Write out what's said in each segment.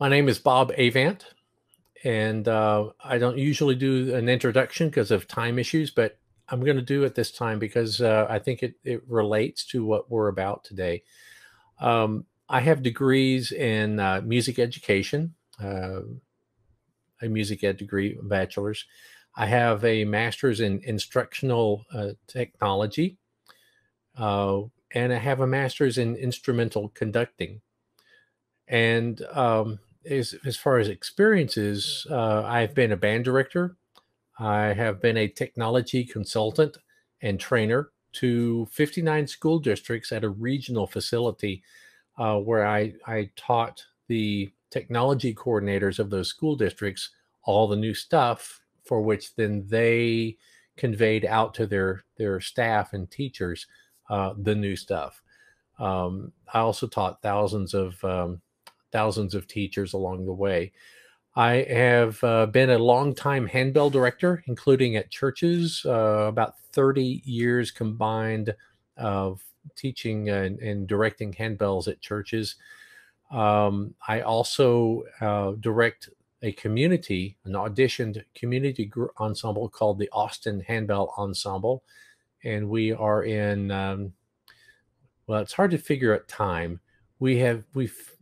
My name is Bob Avant, and I don't usually do an introduction because of time issues, but I'm going to do it this time because I think it relates to what we're about today. I have degrees in music education, a music ed degree, a bachelor's. I have a master's in instructional technology, uh, and I have a master's in instrumental conducting. And as far as experiences, I've been a band director. I have been a technology consultant and trainer to 59 school districts at a regional facility where I taught the technology coordinators of those school districts all the new stuff for which then they conveyed out to their staff and teachers the new stuff. I also taught thousands of teachers along the way. I have been a longtime handbell director, including at churches, about 30 years combined of teaching and directing handbells at churches. I also direct an auditioned community ensemble called the Austin Handbell Ensemble. And we are in, well, it's hard to figure out time. We've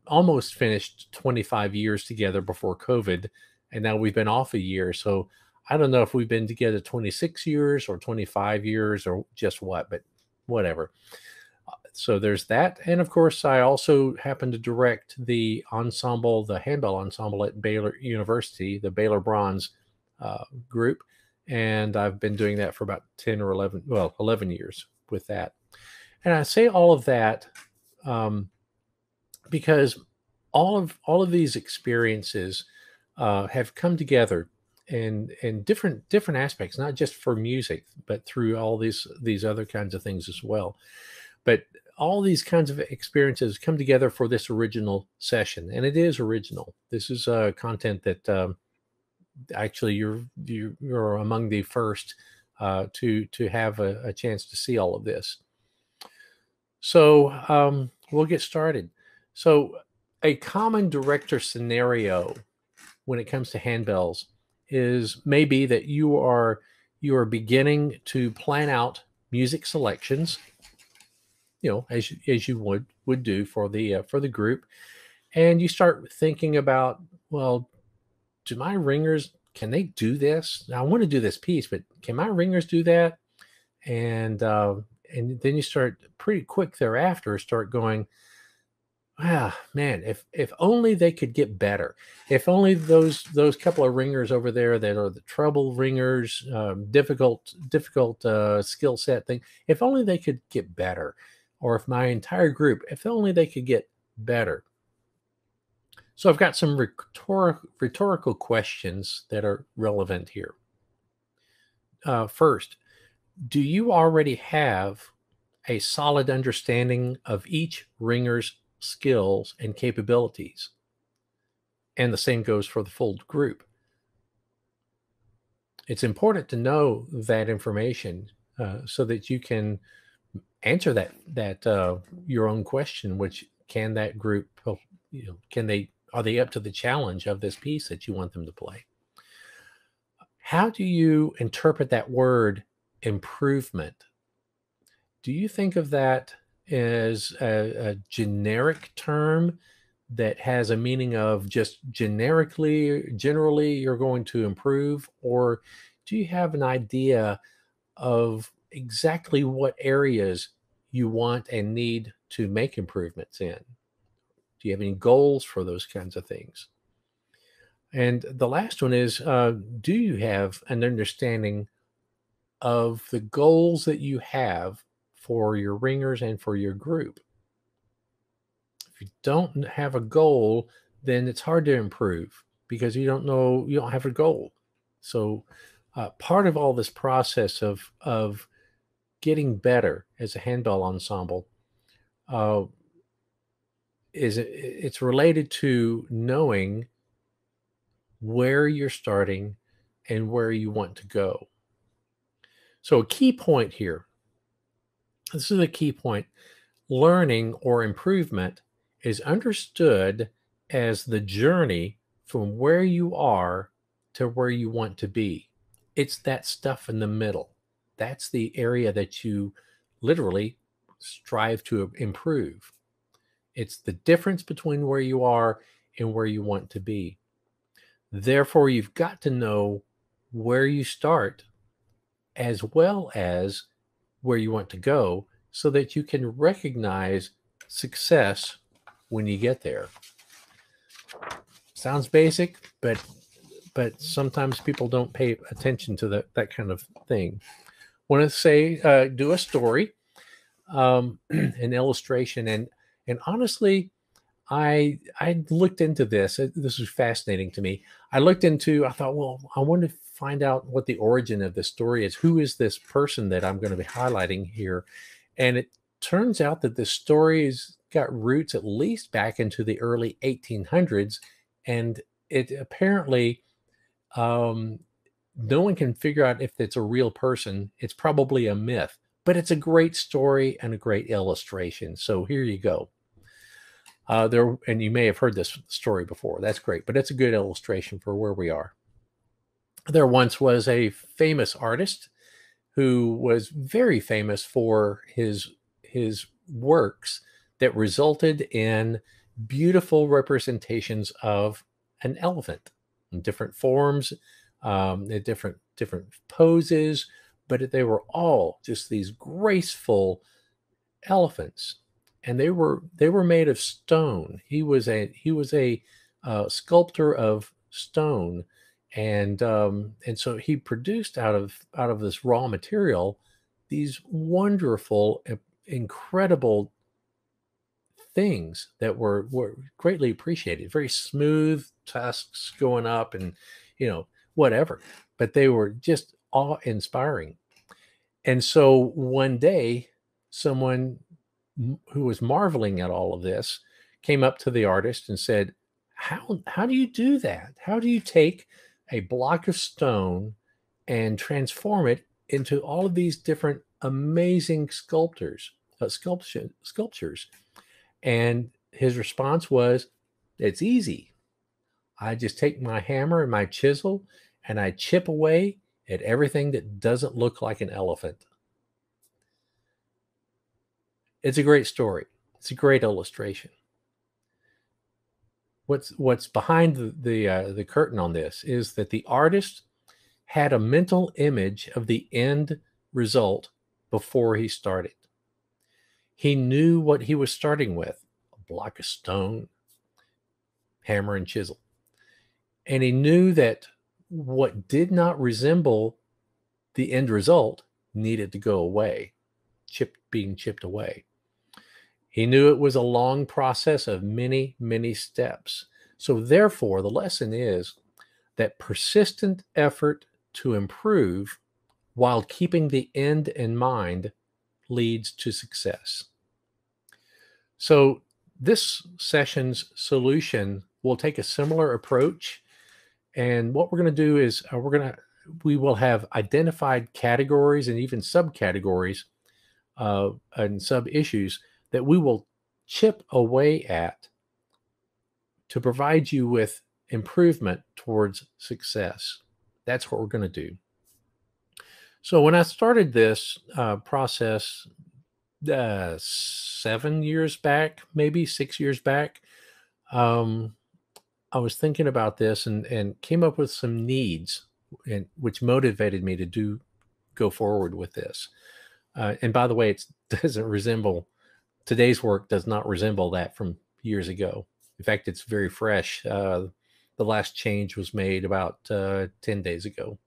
almost finished 25 years together before COVID, and now we've been off a year. So I don't know if we've been together 26 years or 25 years or just what, but whatever. So there's that. And of course, I also happen to direct the ensemble, the handbell ensemble at Baylor University, the Baylor Bronze group. And I've been doing that for about 10 or 11, well, 11 years with that. And I say all of that because all of these experiences have come together in different aspects, not just for music, but through all these other kinds of things as well. But all these kinds of experiences come together for this original session, and it is original. This is content that actually you're among the first to have a chance to see all of this. So we'll get started. So a common director scenario when it comes to handbells is maybe that you are beginning to plan out music selections, as you would do for the group, and you start thinking about, well, do my ringers, can they do this? Now, I want to do this piece, but can my ringers do that? And then you start pretty quick thereafter start going, man, if only they could get better. If only those couple of ringers over there that are the trouble ringers, difficult skill set thing, if only they could get better. Or if my entire group, if only they could get better. So I've got some rhetorical questions that are relevant here. First, do you already have a solid understanding of each ringer's skills and capabilities? And the same goes for the full group. It's important to know that information so that you can answer that your own question, which can that group, are they up to the challenge of this piece that you want them to play? How do you interpret that word improvement? Do you think of that as a generic term that has a meaning of just generally you're going to improve? Or do you have an idea of exactly what areas you want and need to make improvements in? Do you have any goals for those kinds of things? And the last one is, do you have an understanding of the goals that you have for your ringers and for your group? If you don't have a goal, then it's hard to improve because you don't have a goal. So part of all this process of getting better as a handbell ensemble it's related to knowing where you're starting and where you want to go. So a key point here, this is a key point, learning or improvement is understood as the journey from where you are to where you want to be. It's that stuff in the middle. That's the area that you literally strive to improve. It's the difference between where you are and where you want to be. Therefore, you've got to know where you start as well as where you want to go so that you can recognize success when you get there. Sounds basic, but sometimes people don't pay attention to that kind of thing. Want to say, do a story, an illustration, and honestly, I looked into this. This was fascinating to me. I thought, well, I want to find out what the origin of this story is. Who is this person that I'm going to be highlighting here? And it turns out that this story's got roots at least back into the early 1800s, and it apparently no one can figure out if it's a real person. It's probably a myth, but it's a great story and a great illustration. So here you go. And you may have heard this story before. That's great, but it's a good illustration for where we are. There once was a famous artist who was very famous for his works that resulted in beautiful representations of an elephant in different forms, in different poses, but they were all just these graceful elephants, and they were made of stone. He was a sculptor of stone, and so he produced out of this raw material these wonderful, incredible things that were greatly appreciated. Very smooth tusks going up, and whatever, but they were just awe-inspiring. And so one day, someone who was marveling at all of this came up to the artist and said, how do you do that? How do you take a block of stone and transform it into all of these different amazing sculptures? And his response was, it's easy. I just take my hammer and my chisel and I chip away at everything that doesn't look like an elephant. It's a great story. It's a great illustration. What's behind the curtain on this is that the artist had a mental image of the end result before he started. He knew what he was starting with: a block of stone, hammer and chisel. And he knew that what did not resemble the end result needed to go away, being chipped away. He knew it was a long process of many, many steps. So therefore, the lesson is that persistent effort to improve while keeping the end in mind leads to success. So this session's solution will take a similar approach. And what we're going to do is we will have identified categories and even subcategories and sub-issues that we will chip away at to provide you with improvement towards success. That's what we're going to do. So when I started this process 7 years back, maybe 6 years back, I was thinking about this and came up with some needs, which motivated me to go forward with this. And by the way, it doesn't resemble, today's work does not resemble that from years ago. In fact, it's very fresh. The last change was made about 10 days ago.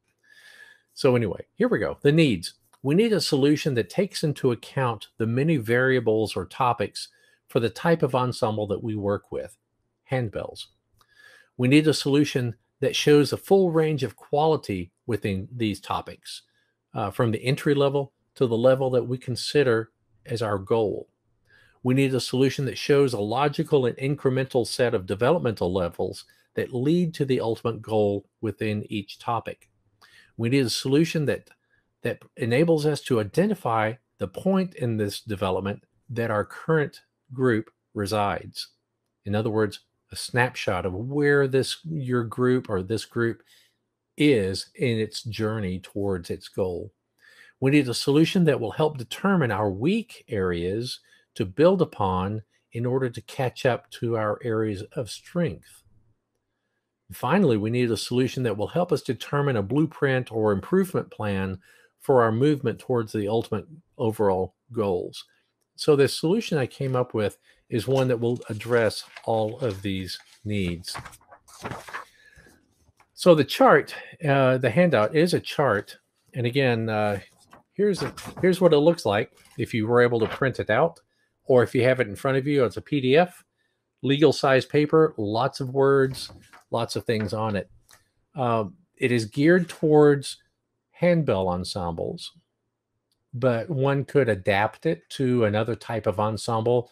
So anyway, here we go. The needs. We need a solution that takes into account the many variables or topics for the type of ensemble that we work with, handbells. We need a solution that shows a full range of quality within these topics, from the entry level to the level that we consider as our goal. We need a solution that shows a logical and incremental set of developmental levels that lead to the ultimate goal within each topic. We need a solution that enables us to identify the point in this development that our current group resides. In other words, a snapshot of where your group or this group is in its journey towards its goal. We need a solution that will help determine our weak areas to build upon in order to catch up to our areas of strength. Finally, we need a solution that will help us determine a blueprint or improvement plan for our movement towards the ultimate overall goals. So the solution I came up with is one that will address all of these needs. So the chart, the handout is a chart. And again, here's what it looks like if you were able to print it out, or if you have it in front of you, it's a PDF, legal size paper, lots of words, lots of things on it. It is geared towards handbell ensembles, but one could adapt it to another type of ensemble,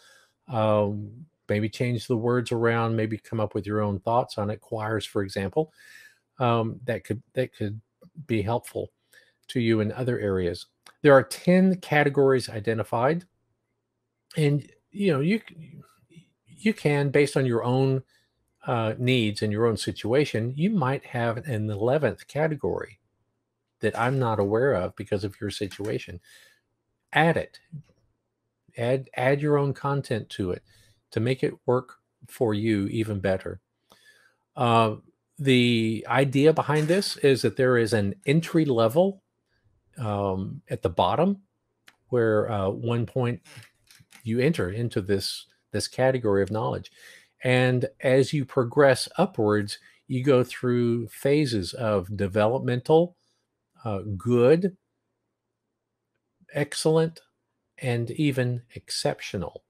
maybe change the words around, maybe come up with your own thoughts on it. Choirs, for example, that could be helpful to you in other areas. There are 10 categories identified, and you can, based on your own needs and your own situation, you might have an 11th category that I'm not aware of because of your situation. Add it. Add your own content to it to make it work for you even better. The idea behind this is that there is an entry level at the bottom where one point you enter into this category of knowledge. And as you progress upwards, you go through phases of developmental, good, excellent, and even exceptional.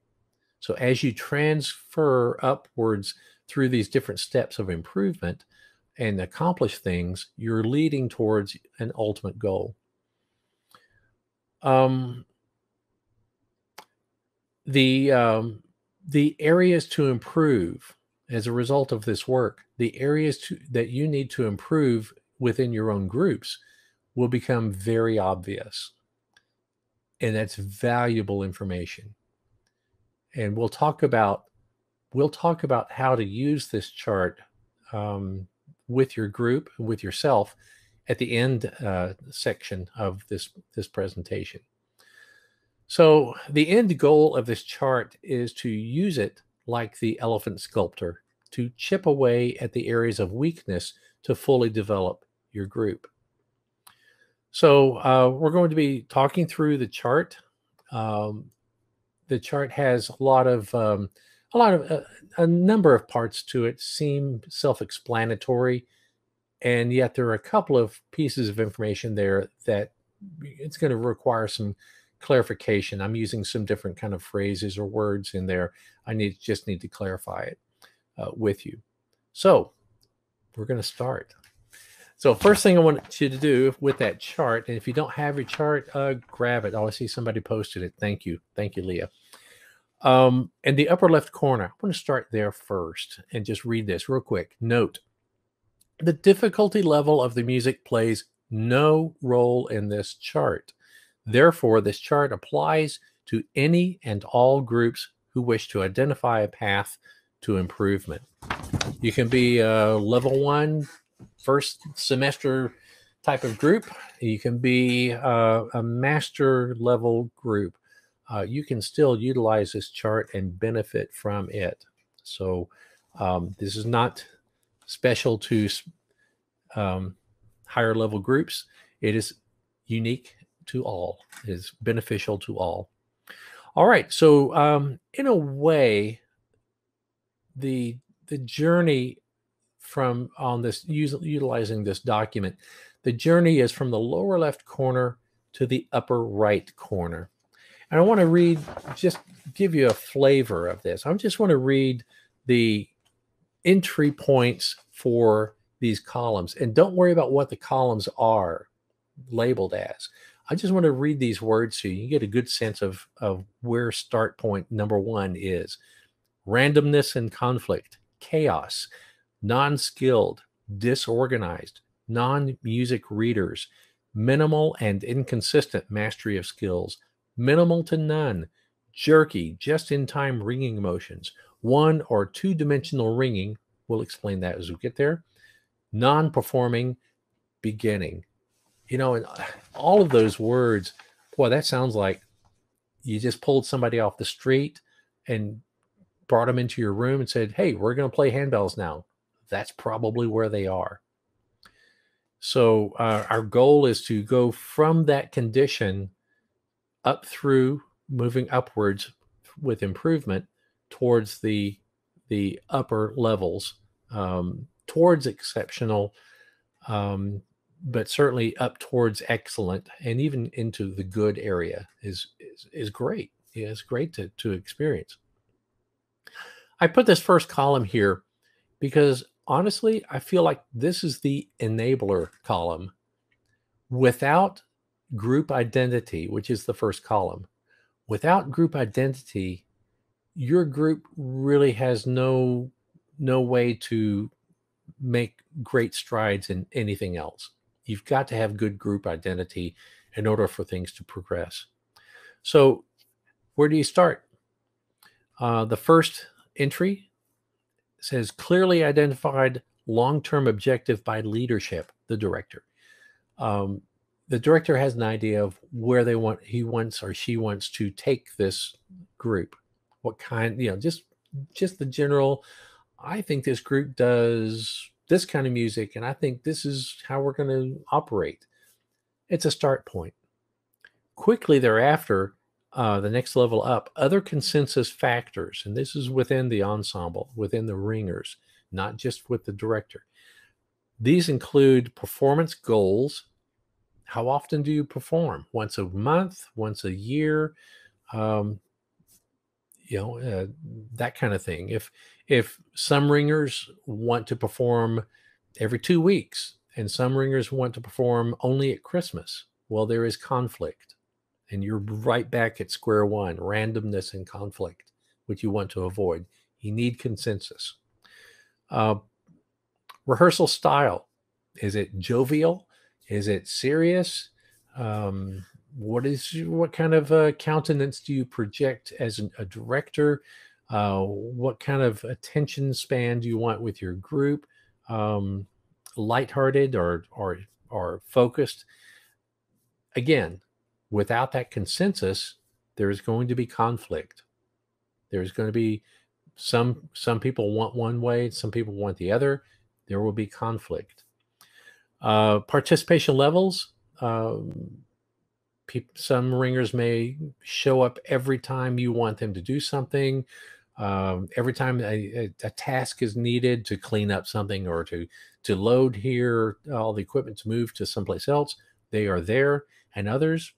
So as you transfer upwards through these different steps of improvement and accomplish things, you're leading towards an ultimate goal. The areas to improve as a result of this work, the areas that you need to improve within your own groups will become very obvious. And that's valuable information. And we'll talk about how to use this chart with your group, with yourself, at the end section of this presentation. So the end goal of this chart is to use it like the elephant sculptor to chip away at the areas of weakness to fully develop your group. So we're going to be talking through the chart. The chart has a number of parts to it, seem self-explanatory, and yet there are a couple of pieces of information there that it's going to require some clarification. I'm using some different kind of phrases or words in there. I just need to clarify it with you. So we're going to start. So first thing I want you to do with that chart, and if you don't have your chart, grab it. Oh, I see somebody posted it. Thank you. Thank you, Leah. In the upper left corner, I want to start there first and just read this real quick. Note, the difficulty level of the music plays no role in this chart. Therefore, this chart applies to any and all groups who wish to identify a path to improvement. You can be a level 1, first semester type of group. You can be a master level group. You can still utilize this chart and benefit from it. So this is not special to higher level groups. It is unique to all. It is beneficial to all. All right. So in a way, the journey from on this utilizing this document, the journey is from the lower left corner to the upper right corner. And I want to just give you a flavor of this. I just want to read the entry points for these columns. And don't worry about what the columns are labeled as. I just want to read these words so you get a good sense of where start point number 1 is. Randomness and conflict, chaos, non-skilled, disorganized, non-music readers, minimal and inconsistent mastery of skills, minimal to none, jerky, just-in-time ringing motions, One or two-dimensional ringing, we'll explain that as we get there. Non-performing, beginning. And all of those words, boy, that sounds like you just pulled somebody off the street and brought them into your room and said, hey, we're going to play handbells now. That's probably where they are. So our goal is to go from that condition up through, moving upwards with improvement towards the upper levels, towards exceptional, but certainly up towards excellent, and even into the good area is great. Yeah, it's great to experience. I put this first column here because honestly, I feel like this is the enabler column. Without group identity, which is the first column, without group identity, your group really has no way to make great strides in anything else. You've got to have good group identity in order for things to progress. So where do you start? The first entry says clearly identified long-term objective by leadership, the director. The director has an idea of where he wants or she wants to take this group. What kind, just the general, I think this group does this kind of music, and I think this is how we're going to operate. It's a start point. Quickly thereafter, the next level up, other consensus factors, and this is within the ensemble, within the ringers, not just with the director. These include performance goals. How often do you perform? Once a month, once a year, that kind of thing. If some ringers want to perform every 2 weeks and some ringers want to perform only at Christmas, well, there is conflict. And you're right back at square one, randomness and conflict, which you want to avoid. You need consensus. Rehearsal style. Is it jovial? Is it serious? What kind of countenance do you project as a director? What kind of attention span do you want with your group? Lighthearted or focused? Again, without that consensus, there's going to be conflict. There's going to be some people want one way, some people want the other. There will be conflict. Participation levels. Some ringers may show up every time you want them to do something. Every time a task is needed to clean up something or to load here, all the equipment to move to someplace else, they are there. And others,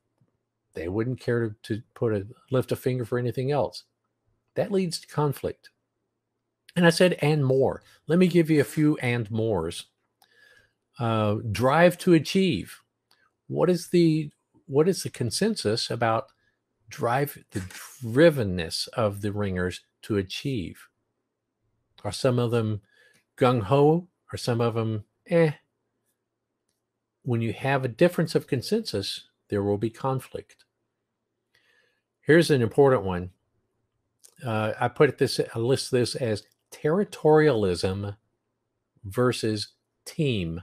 they wouldn't care to lift a finger for anything else. That leads to conflict. And I said, and more. Let me give you a few and mores. Drive to achieve. What is the consensus about the drivenness of the ringers to achieve? Are some of them gung-ho? Are some of them When you have a difference of consensus, there will be conflict. Here's an important one. I list this as territorialism versus team.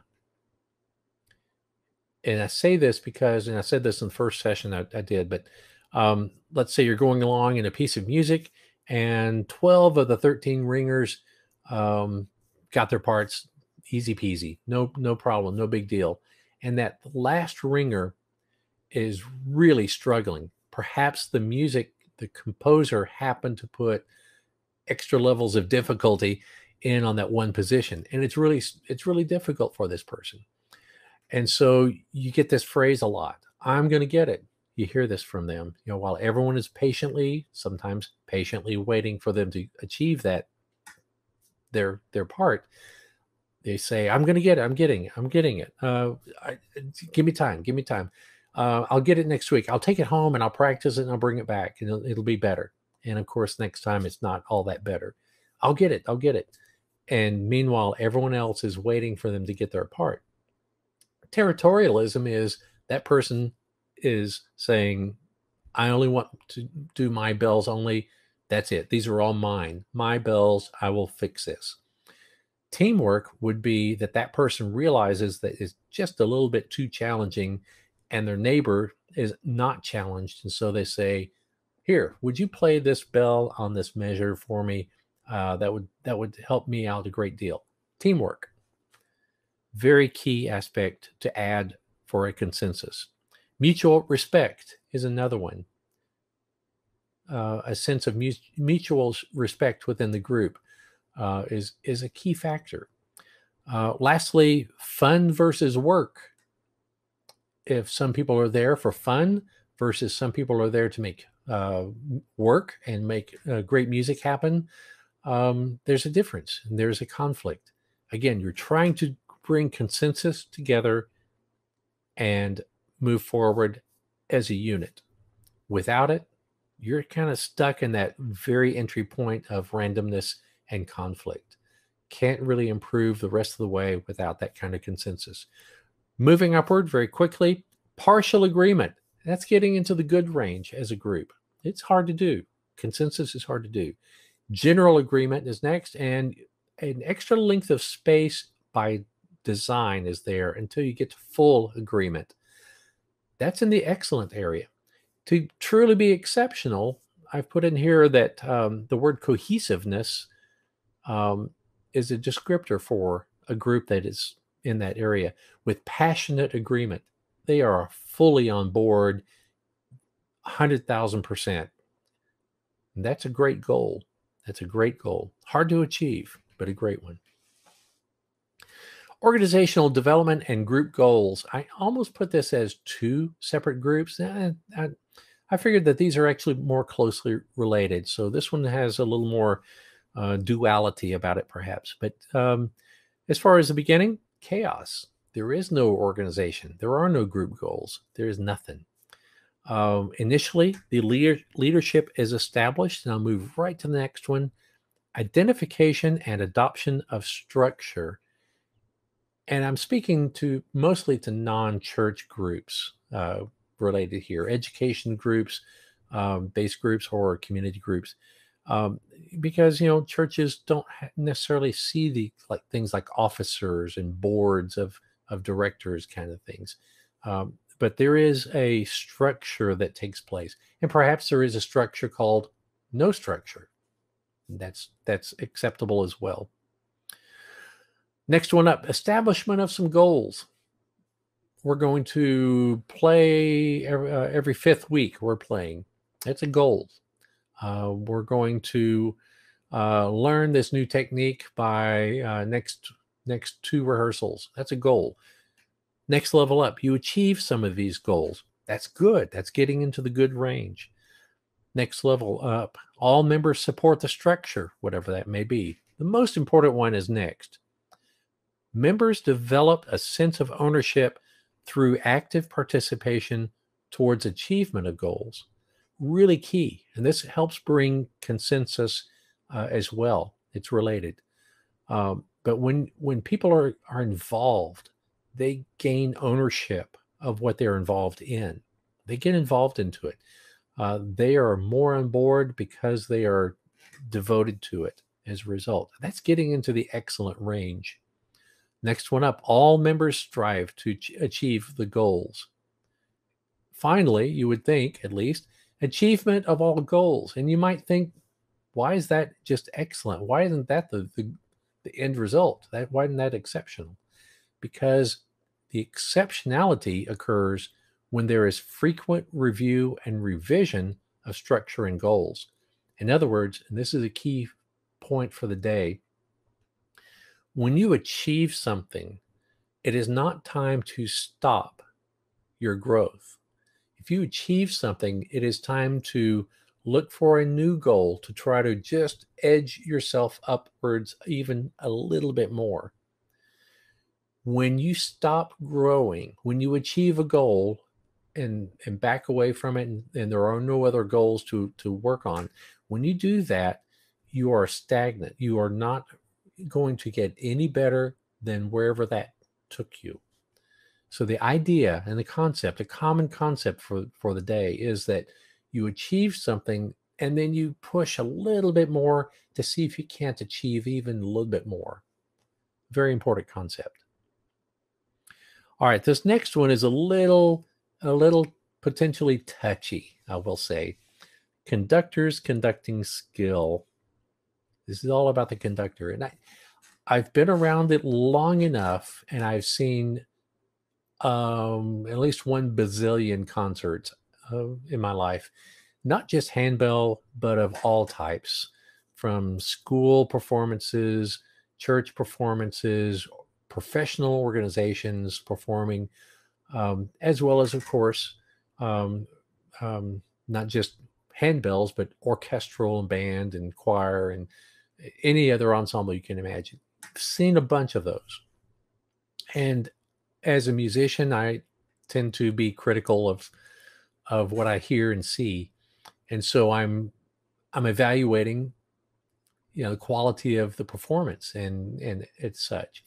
And I say this because, and I said this in the first session I did, but let's say you're going along in a piece of music and 12 of the 13 ringers got their parts easy peasy, no problem, no big deal. And that last ringer is really struggling. Perhaps the composer happened to put extra levels of difficulty in on that one position. And it's really difficult for this person. And so you get this phrase a lot. I'm going to get it. You hear this from them, while everyone is sometimes patiently waiting for them to achieve their part. They say, I'm going to get it. I'm getting it. Give me time. I'll get it next week. I'll take it home and I'll practice it and I'll bring it back and it'll be better. And of course, next time it's not all that better. I'll get it. And meanwhile, everyone else is waiting for them to get their part. Territorialism is that person is saying, I only want to do my bells only That's it. These are all mine. My bells. I will fix this. Teamwork would be that that person realizes that it's just a little bit too challenging and their neighbor is not challenged. And so they say, here, would you play this bell on this measure for me? That would help me out a great deal. Teamwork. Very key aspect to add for a consensus. Mutual respect is another one. A sense of mutual respect within the group is a key factor. Lastly, fun versus work. If some people are there for fun versus some people are there to make work and make great music happen, there's a difference and there's a conflict. Again, you're trying to bring consensus together and move forward as a unit. Without it, you're kind of stuck in that very entry point of randomness and conflict. Can't really improve the rest of the way without that kind of consensus. Moving upward very quickly, partial agreement. That's getting into the good range as a group. It's hard to do. Consensus is hard to do. General agreement is next, and an extra length of space by design is there until you get to full agreement. That's in the excellent area. To truly be exceptional, I've put in here that the word cohesiveness is a descriptor for a group that is in that area with passionate agreement. They are fully on board, 100,000%. And that's a great goal. That's a great goal. Hard to achieve, but a great one. Organizational development and group goals. I almost put this as two separate groups. I figured that these are actually more closely related. So this one has a little more duality about it, perhaps. But as far as the beginning, chaos. There is no organization. There are no group goals. There is nothing. Initially, the leadership is established, and I'll move right to the next one. Identification and adoption of structure. And I'm speaking to mostly to non-church groups related here, education groups, base groups, or community groups. Because churches don't necessarily see the things like officers and boards of directors kind of things, but there is a structure that takes place, and perhaps there is a structure called no structure. That's acceptable as well. Next one up: establishment of some goals. We're going to play every fifth week. We're playing. That's a goal. We're going to learn this new technique by next two rehearsals. That's a goal. Next level up, you achieve some of these goals. That's good. That's getting into the good range. Next level up, all members support the structure, whatever that may be. The most important one is next. Members develop a sense of ownership through active participation towards achievement of goals. Really key. And this helps bring consensus as well. It's related. But when people are involved, they gain ownership of what they're involved in. They get involved into it. They are more on board because they are devoted to it as a result. That's getting into the excellent range. Next one up, all members strive to achieve the goals. Finally, you would think, at least, achievement of all goals. And you might think, why is that just excellent? Why isn't that the end result? Why isn't that exceptional? Because the exceptionality occurs when there is frequent review and revision of structure and goals. In other words, and this is a key point for the day, when you achieve something, it is not time to stop your growth. If you achieve something, it is time to look for a new goal to try to just edge yourself upwards even a little bit more. When you stop growing, when you achieve a goal and back away from it, and there are no other goals to work on, when you do that, you are stagnant. You are not going to get any better than wherever that took you. So the idea and the concept, a common concept for the day, is that you achieve something and then you push a little bit more to see if you can't achieve even a little bit more. Very important concept. All right, this next one is a little potentially touchy, I will say. Conductor's conducting skill. This is all about the conductor. And I've been around it long enough, and I've seen at least 1 bazillion concerts in my life, not just handbell, but of all types, from school performances, church performances, professional organizations performing, as well as, of course, um, not just handbells, but orchestral and band and choir and any other ensemble you can imagine. I've seen a bunch of those. And as a musician, I tend to be critical of what I hear and see. And so I'm evaluating, the quality of the performance and it's such.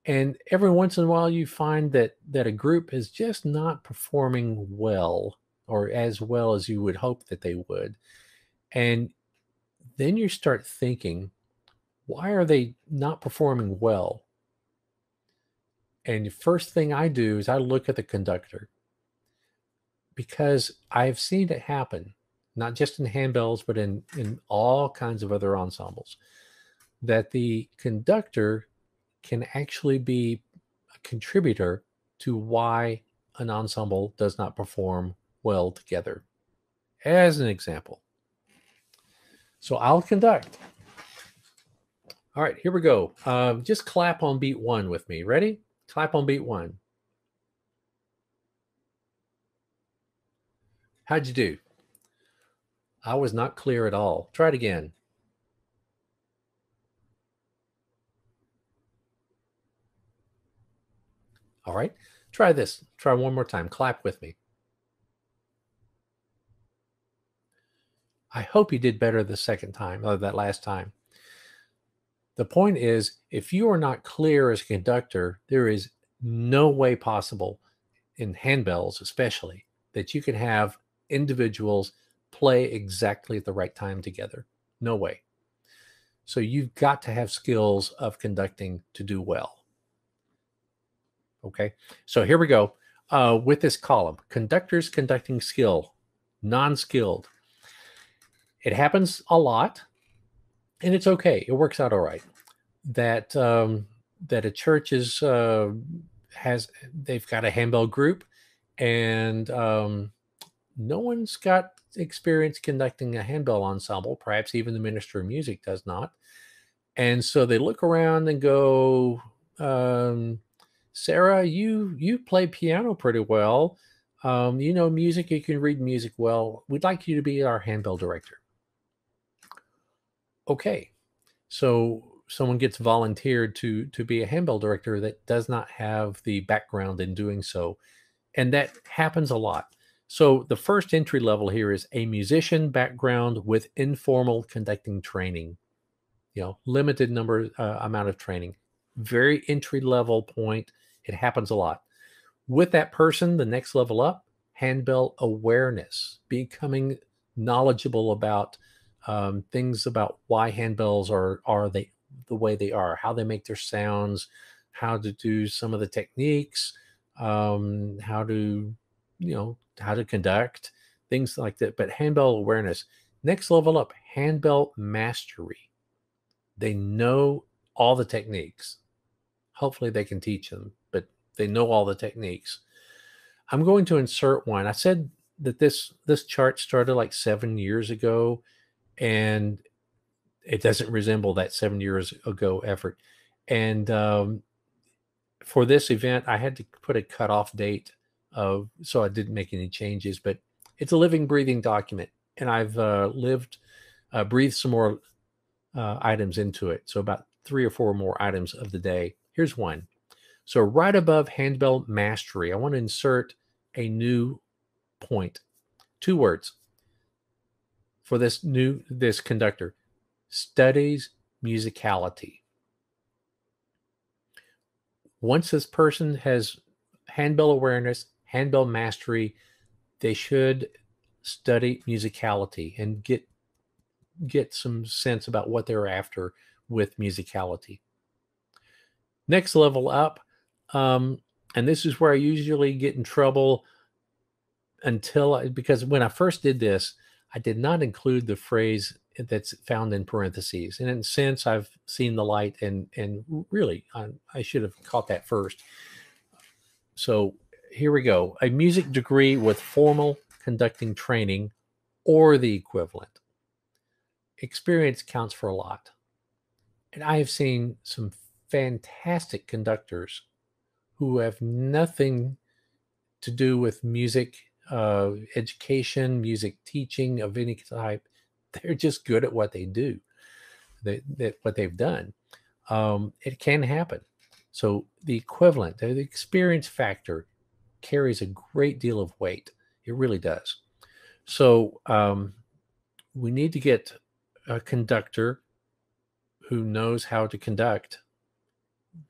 And every once in a while you find that a group is just not performing well, or as well as you would hope that they would. And then you start thinking, why are they not performing well? And the first thing I do is I look at the conductor, because I've seen it happen, not just in handbells, but in all kinds of other ensembles, that the conductor can actually be a contributor to why an ensemble does not perform well together. As an example. So I'll conduct. All right, here we go. Just clap on beat 1 with me. Ready? Clap on beat 1. How'd you do? I was not clear at all. Try it again. All right, try this. Try one more time. Clap with me. I hope you did better the second time, or that last time. The point is, if you are not clear as a conductor, there is no way possible, in handbells especially, that you can have individuals play exactly at the right time together. No way. So you've got to have skills of conducting to do well. Okay, so here we go with this column. Conductor's conducting skill, non-skilled. It happens a lot, and it's okay. It works out all right. That that a church is they've got a handbell group, and no one's got experience conducting a handbell ensemble. Perhaps even the minister of music does not. And so they look around and go, Sarah, you play piano pretty well. You know music. You can read music well. We'd like you to be our handbell director. Okay, so someone gets volunteered to be a handbell director that does not have the background in doing so, and that happens a lot. So the first entry level here is a musician background with informal conducting training. Limited amount of training, very entry level point. It happens a lot. With that person, the next level up, handbell awareness, becoming knowledgeable about things about why handbells are they the way they are, how they make their sounds, how to do some of the techniques, how to conduct, things like that. But handbell awareness, next level up, handbell mastery. They know all the techniques. Hopefully they can teach them, but they know all the techniques. I'm going to insert one. I said that this chart started like 7 years ago, and it doesn't resemble that 7 years ago effort. And for this event, I had to put a cutoff date so I didn't make any changes, but it's a living, breathing document. And I've breathed some more items into it. So about 3 or 4 more items of the day. Here's one. So right above handbell mastery, I want to insert a new point. 2 words for this conductor: studies musicality. Once this person has handbell awareness, handbell mastery, they should study musicality and get get some sense about what they're after with musicality. Next level up, and this is where I usually get in trouble because when I first did this, I did not include the phrase that's found in parentheses. And since I've seen the light, and really, I should have caught that first. So here we go. A music degree with formal conducting training or the equivalent. Experience counts for a lot. And I have seen some fantastic conductors who have nothing to do with music education, music teaching of any type. They're just good at what they do, what they've done. It can happen. So the equivalent, the experience factor, carries a great deal of weight. It really does. So we need to get a conductor who knows how to conduct,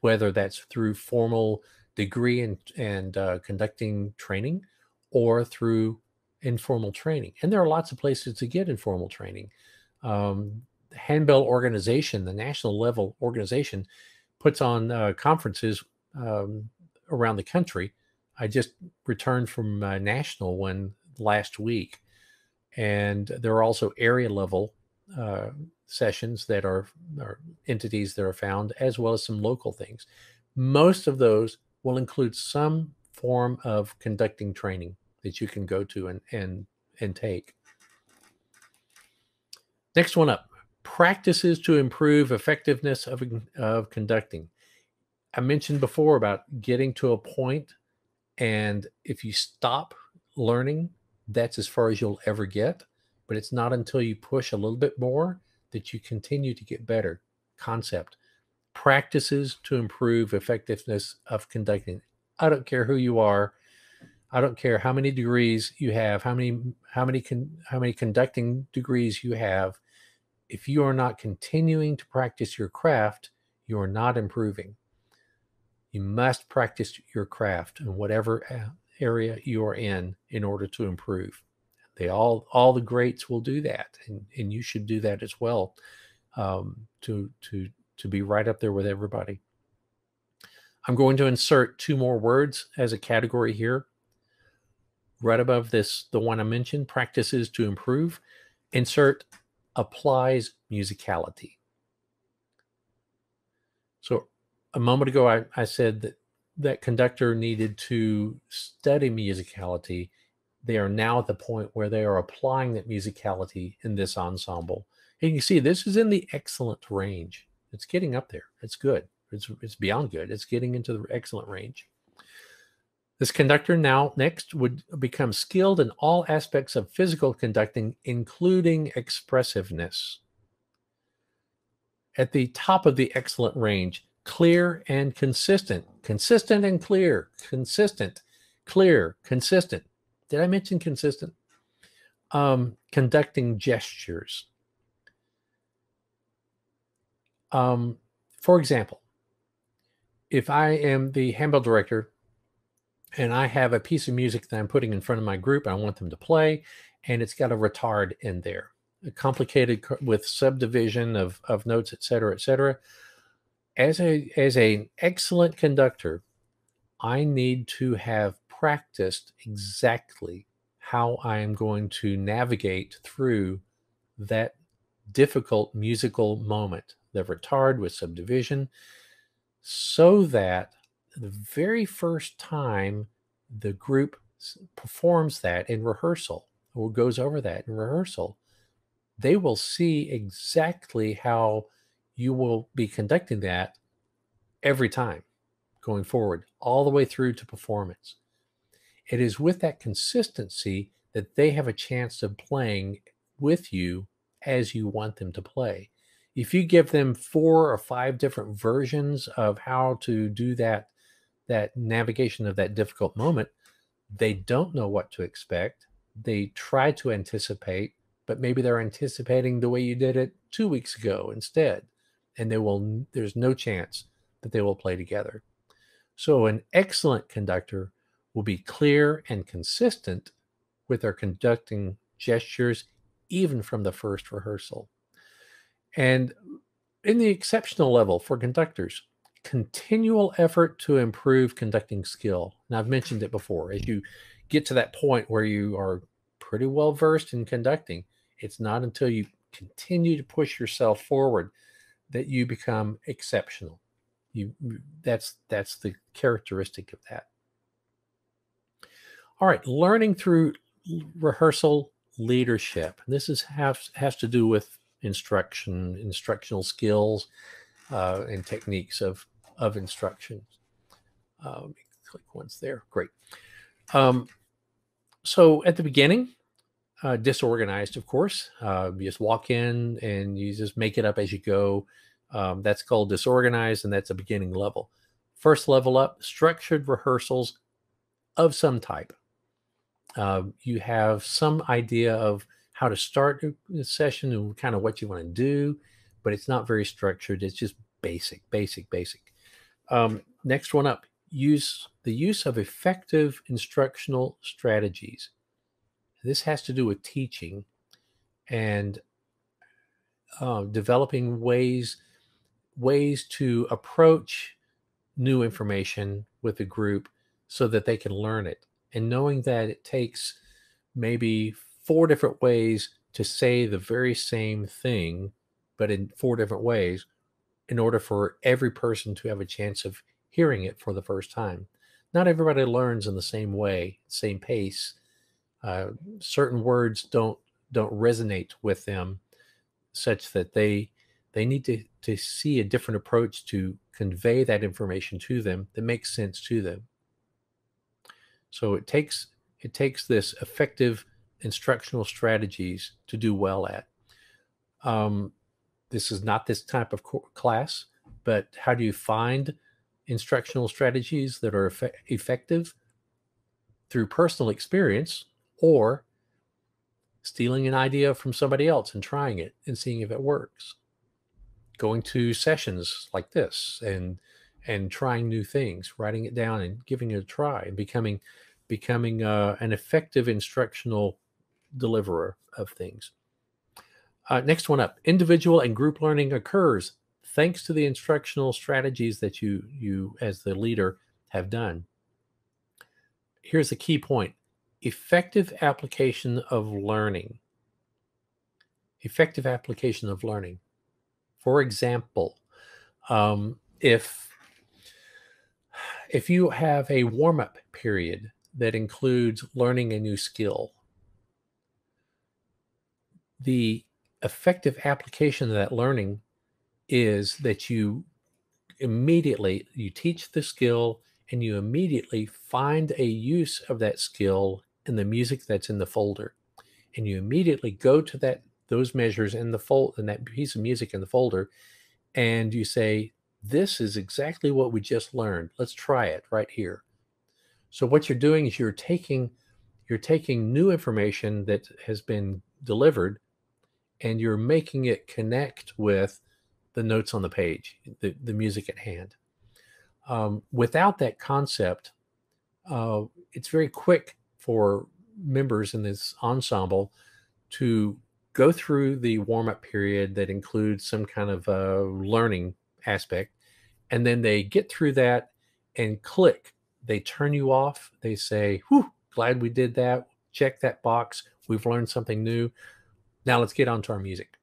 whether that's through formal degree and conducting training or through informal training. And there are lots of places to get informal training. The Handbell organization, the national level organization, puts on conferences around the country. I just returned from national one last week. And there are also area level sessions that are entities that are found, as well as some local things. Most of those will include some form of conducting training that you can go to and take. Next one up, practices to improve effectiveness of conducting. I mentioned before about getting to a point, and if you stop learning, that's as far as you'll ever get. But it's not until you push a little bit more that you continue to get better. Concept. Practices to improve effectiveness of conducting. I don't care who you are. I don't care how many degrees you have, how many conducting degrees you have. If you are not continuing to practice your craft, you are not improving. You must practice your craft in whatever area you are in order to improve. All the greats will do that, and you should do that as well, to be right up there with everybody. I'm going to insert 2 more words as a category here. Right above this, the one I mentioned, practices to improve, insert applies musicality. So a moment ago, I said that conductor needed to study musicality. They are now at the point where they are applying that musicality in this ensemble. And you can see this is in the excellent range. It's getting up there. It's good. It's beyond good. It's getting into the excellent range. This conductor now next would become skilled in all aspects of physical conducting, including expressiveness. At the top of the excellent range, clear and consistent. Consistent and clear. Consistent. Clear. Consistent. Did I mention consistent? Conducting gestures. For example, if I am the handbell director and I have a piece of music that I'm putting in front of my group, I want them to play, and it's got a retard in there, complicated with subdivision of notes, et cetera, et cetera. As an excellent conductor, I need to have practiced exactly how I am going to navigate through that difficult musical moment, the retard with subdivision, so that the very first time the group performs that in rehearsal or goes over that in rehearsal, they will see exactly how you will be conducting that every time going forward, all the way through to performance. It is with that consistency that they have a chance of playing with you as you want them to play. If you give them 4 or 5 different versions of how to do that navigation of that difficult moment, they don't know what to expect. They try to anticipate, but maybe they're anticipating the way you did it 2 weeks ago instead, and there's no chance that they will play together. So an excellent conductor will be clear and consistent with their conducting gestures, even from the first rehearsal. And in the exceptional level for conductors, continual effort to improve conducting skill. And I've mentioned it before. As you get to that point where you are pretty well versed in conducting, it's not until you continue to push yourself forward that you become exceptional. That's the characteristic of that. All right, learning through rehearsal leadership. This has to do with instructional skills, and techniques of instruction. Let me click once there. Great. So at the beginning, disorganized, of course. You just walk in and you just make it up as you go. That's called disorganized, and that's a beginning level. First level up, structured rehearsals of some type. You have some idea of how to start a session and kind of what you want to do, but it's not very structured. It's just basic. Next one up, the use of effective instructional strategies. This has to do with teaching and developing ways to approach new information with a group so that they can learn it. And knowing that it takes maybe 4 different ways to say the very same thing, but in 4 different ways, in order for every person to have a chance of hearing it for the first time. Not everybody learns in the same way, same pace. Certain words don't resonate with them, such that they need to see a different approach to convey that information to them that makes sense to them. So it takes this effective instructional strategies to do well at. This is not this type of class, but how do you find instructional strategies that are effective? Through personal experience, or stealing an idea from somebody else and trying it and seeing if it works. Going to sessions like this and trying new things, writing it down and giving it a try, and becoming an effective instructional deliverer of things. Next one up, individual and group learning occurs thanks to the instructional strategies that you as the leader have done. Here's the key point: effective application of learning. Effective application of learning. For example, if you have a warm-up period that includes learning a new skill, the effective application of that learning is that you teach the skill and you immediately find a use of that skill in the music that's in the folder, and you immediately go to those measures in that piece of music in the folder, and you say, this is exactly what we just learned. Let's try it right here. So what you're doing is you're taking new information that has been delivered, and you're making it connect with the notes on the page, the music at hand. Without that concept, it's very quick for members in this ensemble to go through the warm-up period that includes some kind of learning aspect, and then they get through that and click. They turn you off. They say, whew, glad we did that. Check that box. We've learned something new. Now let's get on to our music.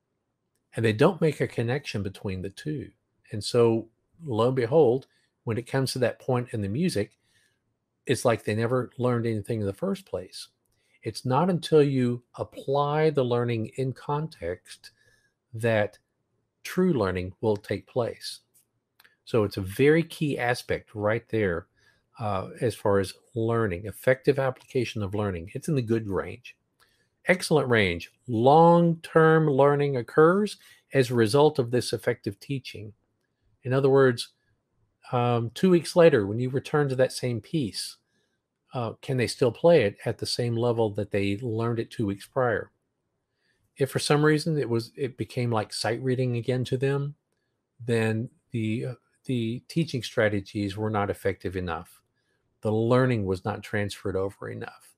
And they don't make a connection between the two. And so, lo and behold, when it comes to that point in the music, it's like they never learned anything in the first place. It's not until you apply the learning in context that true learning will take place. So it's a very key aspect right there as far as learning, effective application of learning. It's in the good range. Excellent range. Long-term learning occurs as a result of this effective teaching. In other words, 2 weeks later, when you return to that same piece, can they still play it at the same level that they learned it 2 weeks prior? If for some reason it became like sight reading again to them, then the teaching strategies were not effective enough. The learning was not transferred over enough.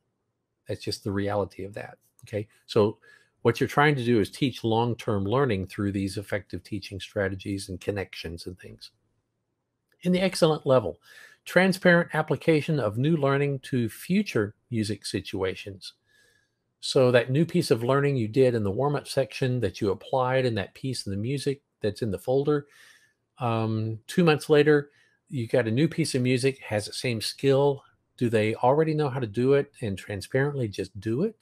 That's just the reality of that. Okay, so What you're trying to do is teach long-term learning through these effective teaching strategies and connections and things. In the excellent level, transparent application of new learning to future music situations. So that new piece of learning you did in the warm-up section that you applied in that piece of the music that's in the folder, 2 months later, you got a new piece of music, has the same skill. Do they already know how to do it and transparently just do it?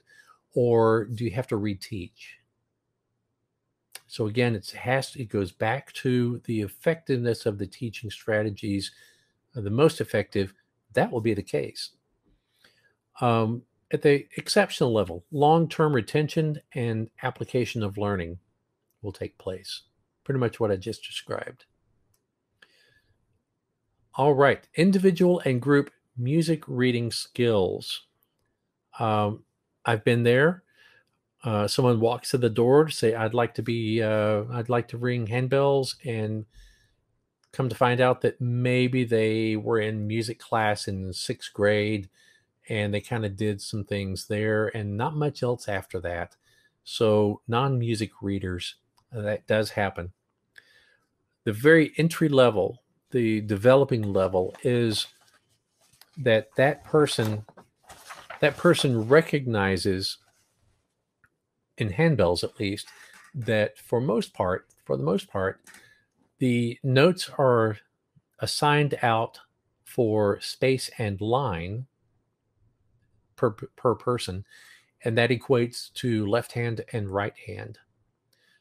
Or do you have to reteach? So again, it goes back to the effectiveness of the teaching strategies. The most effective, that will be the case. At the exceptional level, long-term retention and application of learning will take place. Pretty much what I just described. All right, individual and group music reading skills. I've been there. Someone walks to the door to say, I'd like to ring handbells, and come to find out that maybe they were in music class in 6th grade and they kind of did some things there and not much else after that. So non-music readers, that does happen. The very entry level, the developing level, is that person recognizes, in handbells at least, that for the most part, the notes are assigned out for space and line per person, and that equates to left hand and right hand.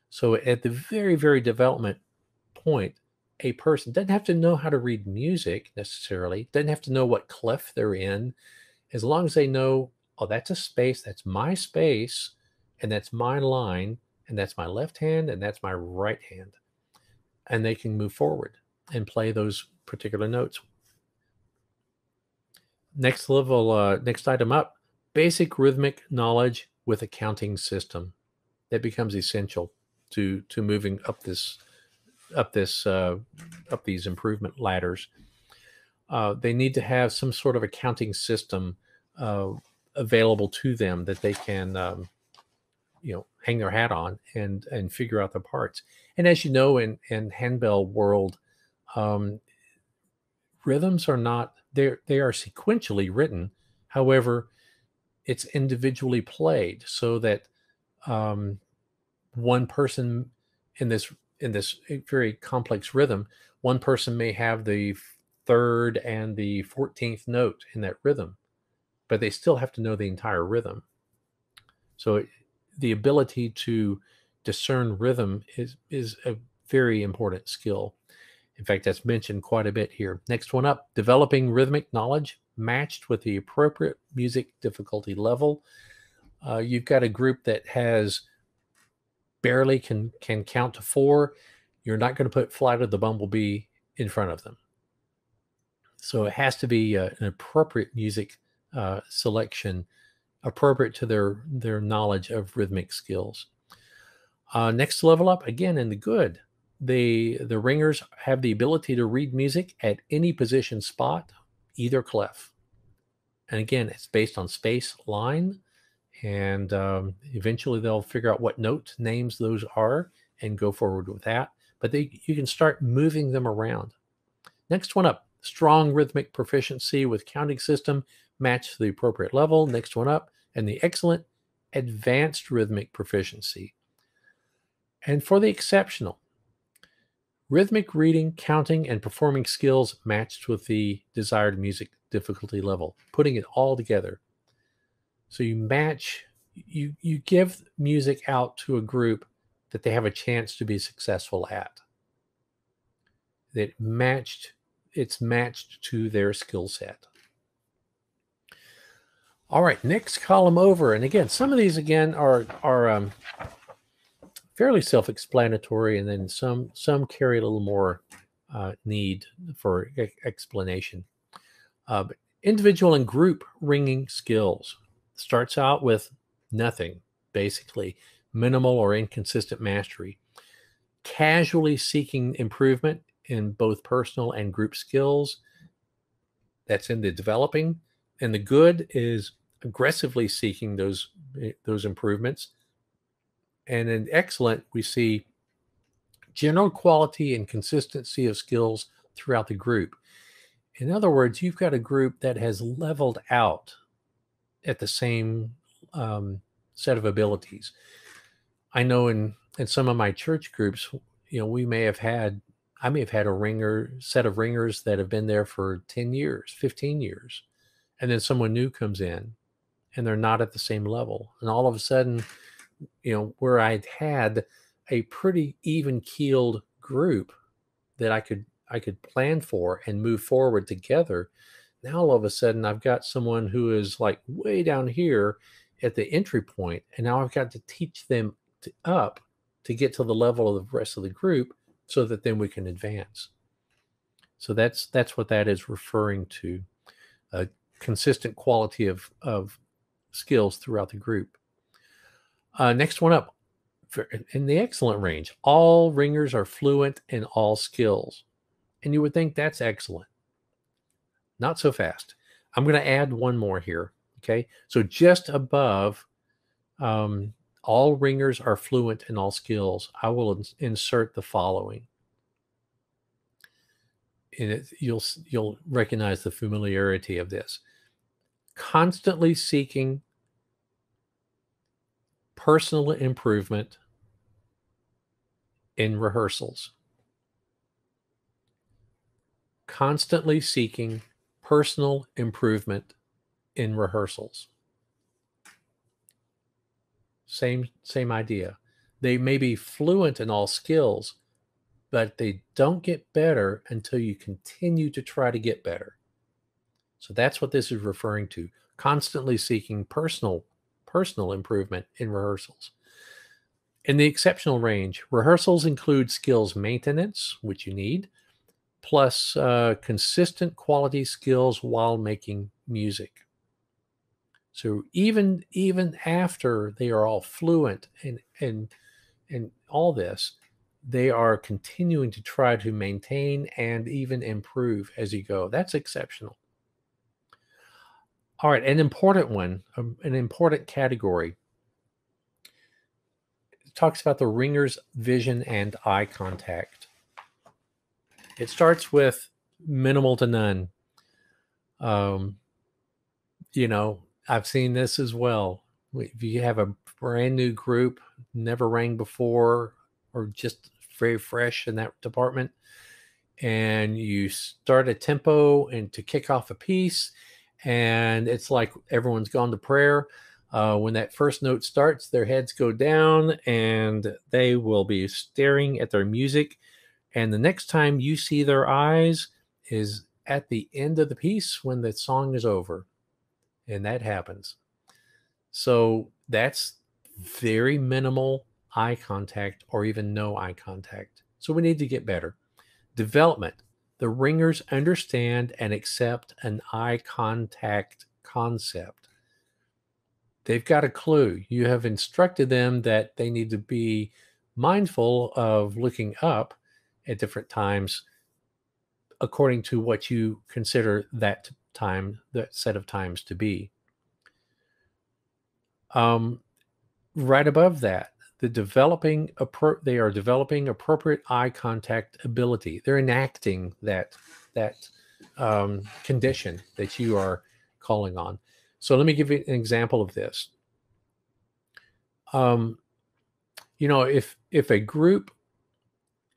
So at the very, very development point, a person doesn't have to know how to read music necessarily, doesn't have to know what clef they're in, as long as they know, oh, that's a space, that's my space, and that's my line, and that's my left hand, and that's my right hand. And they can move forward and play those particular notes. Next item up, basic rhythmic knowledge with a counting system. That becomes essential to moving up these improvement ladders. They need to have some sort of a counting system available to them that they can hang their hat on and figure out the parts. And as you know, in handbell world, rhythms are not, they are sequentially written. However, it's individually played, so that one person in this very complex rhythm, one person may have the 3rd and the 14th note in that rhythm, but they still have to know the entire rhythm. So the ability to discern rhythm is a very important skill. In fact, that's mentioned quite a bit here. Next one up, developing rhythmic knowledge matched with the appropriate music difficulty level. You've got a group that has barely can count to 4. You're not going to put Flight of the Bumblebee in front of them. So it has to be an appropriate music selection, appropriate to their knowledge of rhythmic skills. Next level up, again, in the good, the ringers have the ability to read music at any position spot, either clef. And again, it's based on space, line, and eventually they'll figure out what note names those are and go forward with that. But you can start moving them around. Next one up, strong rhythmic proficiency with counting system matched to the appropriate level. Next one up, and the excellent advanced rhythmic proficiency. And for the exceptional, rhythmic reading, counting, and performing skills matched with the desired music difficulty level, putting it all together. So you match, you give music out to a group that they have a chance to be successful at. It's matched to their skill set. All right, next column over. And again, some of these again are fairly self-explanatory, and then some carry a little more need for explanation. But individual and group ringing skills starts out with nothing, basically minimal or inconsistent mastery. Casually seeking improvement in both personal and group skills. That's in the developing. And the good is aggressively seeking those improvements. And in excellent, we see general quality and consistency of skills throughout the group. In other words, you've got a group that has leveled out at the same set of abilities. I know in some of my church groups, I may have had a set of ringers that have been there for 10 years, 15 years. And then someone new comes in and they're not at the same level. And all of a sudden, where I'd had a pretty even keeled group that I could plan for and move forward together. Now all of a sudden I've got someone who is like way down here at the entry point, and now I've got to teach them up to get to the level of the rest of the group so that then we can advance. So that's what that is referring to, a consistent quality of skills throughout the group. Next one up, in the excellent range, all ringers are fluent in all skills. And you would think that's excellent. Not so fast. I'm going to add one more here. Okay. So just above all ringers are fluent in all skills, I will insert the following. And you'll recognize the familiarity of this. Constantly seeking personal improvement in rehearsals. Constantly seeking personal improvement in rehearsals. Same idea. They may be fluent in all skills, but they don't get better until you continue to try to get better. So that's what this is referring to. Constantly seeking personal improvement in rehearsals. In the exceptional range, rehearsals include skills maintenance, which you need, plus consistent quality skills while making music. So even after they are all fluent in all this, they are continuing to try to maintain and even improve as you go. That's exceptional. All right, an important one, an important category. It talks about the ringer's vision and eye contact. It starts with minimal to none. I've seen this as well. If you have a brand new group, never rang before, or just very fresh in that department, and you start a tempo and to kick off a piece, and it's like everyone's gone to prayer. When that first note starts, their heads go down and they will be staring at their music. And the next time you see their eyes is at the end of the piece when the song is over. And that happens. So that's very minimal eye contact or even no eye contact. So we need to get better. Development. The ringers understand and accept an eye contact concept. They've got a clue. You have instructed them that they need to be mindful of looking up at different times according to what you consider that set of times to be. Right above that, they are developing appropriate eye contact ability. They're enacting that condition that you are calling on. So let me give you an example of this. If a group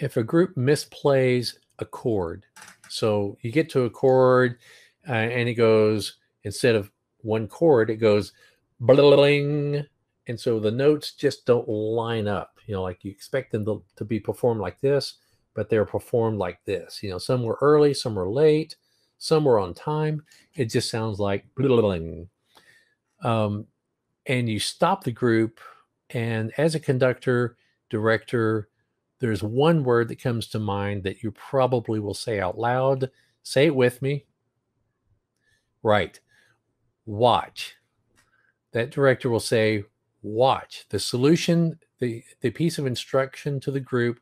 misplays a chord, so you get to a chord and it goes, instead of one chord, it goes bling, and so the notes just don't line up. Like you expect them to be performed like this, but they're performed like this. Some were early, some were late, some were on time. It just sounds like bling. And you stop the group, and as a conductor, director, there's one word that comes to mind that you probably will say out loud. Say it with me. Right. Watch. That director will say, watch. The solution, the piece of instruction to the group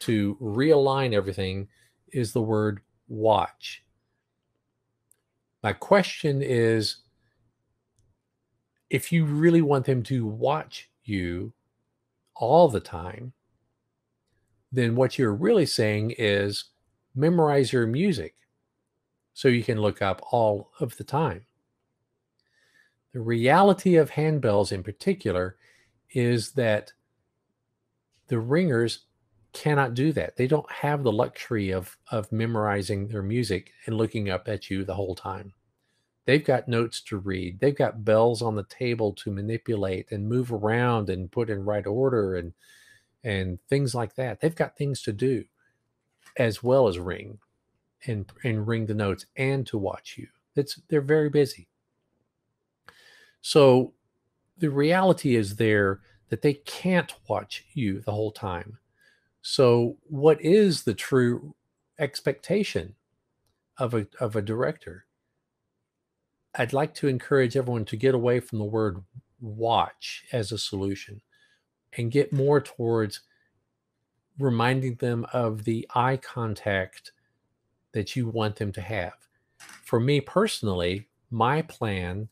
to realign everything is the word watch. My question is, if you really want them to watch you, all the time, then what you're really saying is memorize your music so you can look up all of the time. The reality of handbells in particular is that the ringers cannot do that. They don't have the luxury of memorizing their music and looking up at you the whole time. They've got notes to read. They've got bells on the table to manipulate and move around and put in right order and things like that. They've got things to do as well as ring and ring the notes and to watch you. They're very busy. So the reality is there that they can't watch you the whole time. So what is the true expectation of a director? I'd like to encourage everyone to get away from the word watch as a solution and get more towards reminding them of the eye contact that you want them to have. For me personally, my plan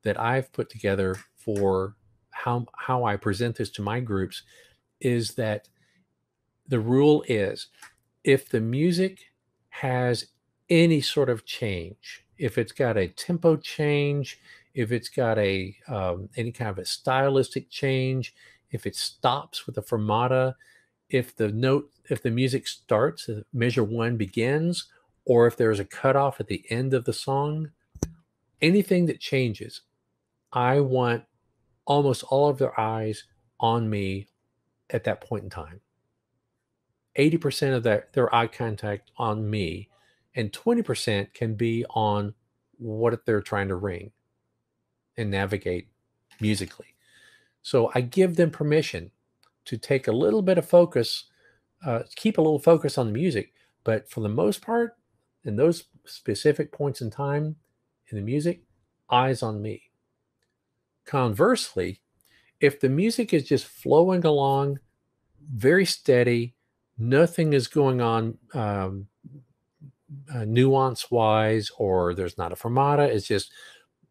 that I've put together for how I present this to my groups is that the rule is if the music has any sort of change, if it's got a tempo change, if it's got a any kind of a stylistic change, if it stops with a fermata, if the music starts, measure one begins, or if there's a cutoff at the end of the song, anything that changes, I want almost all of their eyes on me at that point in time. 80% of their eye contact on me, and 20% can be on what they're trying to ring and navigate musically. So I give them permission to take a little bit of focus, keep a little focus on the music, but for the most part, in those specific points in time in the music, eyes on me. Conversely, if the music is just flowing along very steady, nothing is going on nuance wise, or there's not a fermata, it's just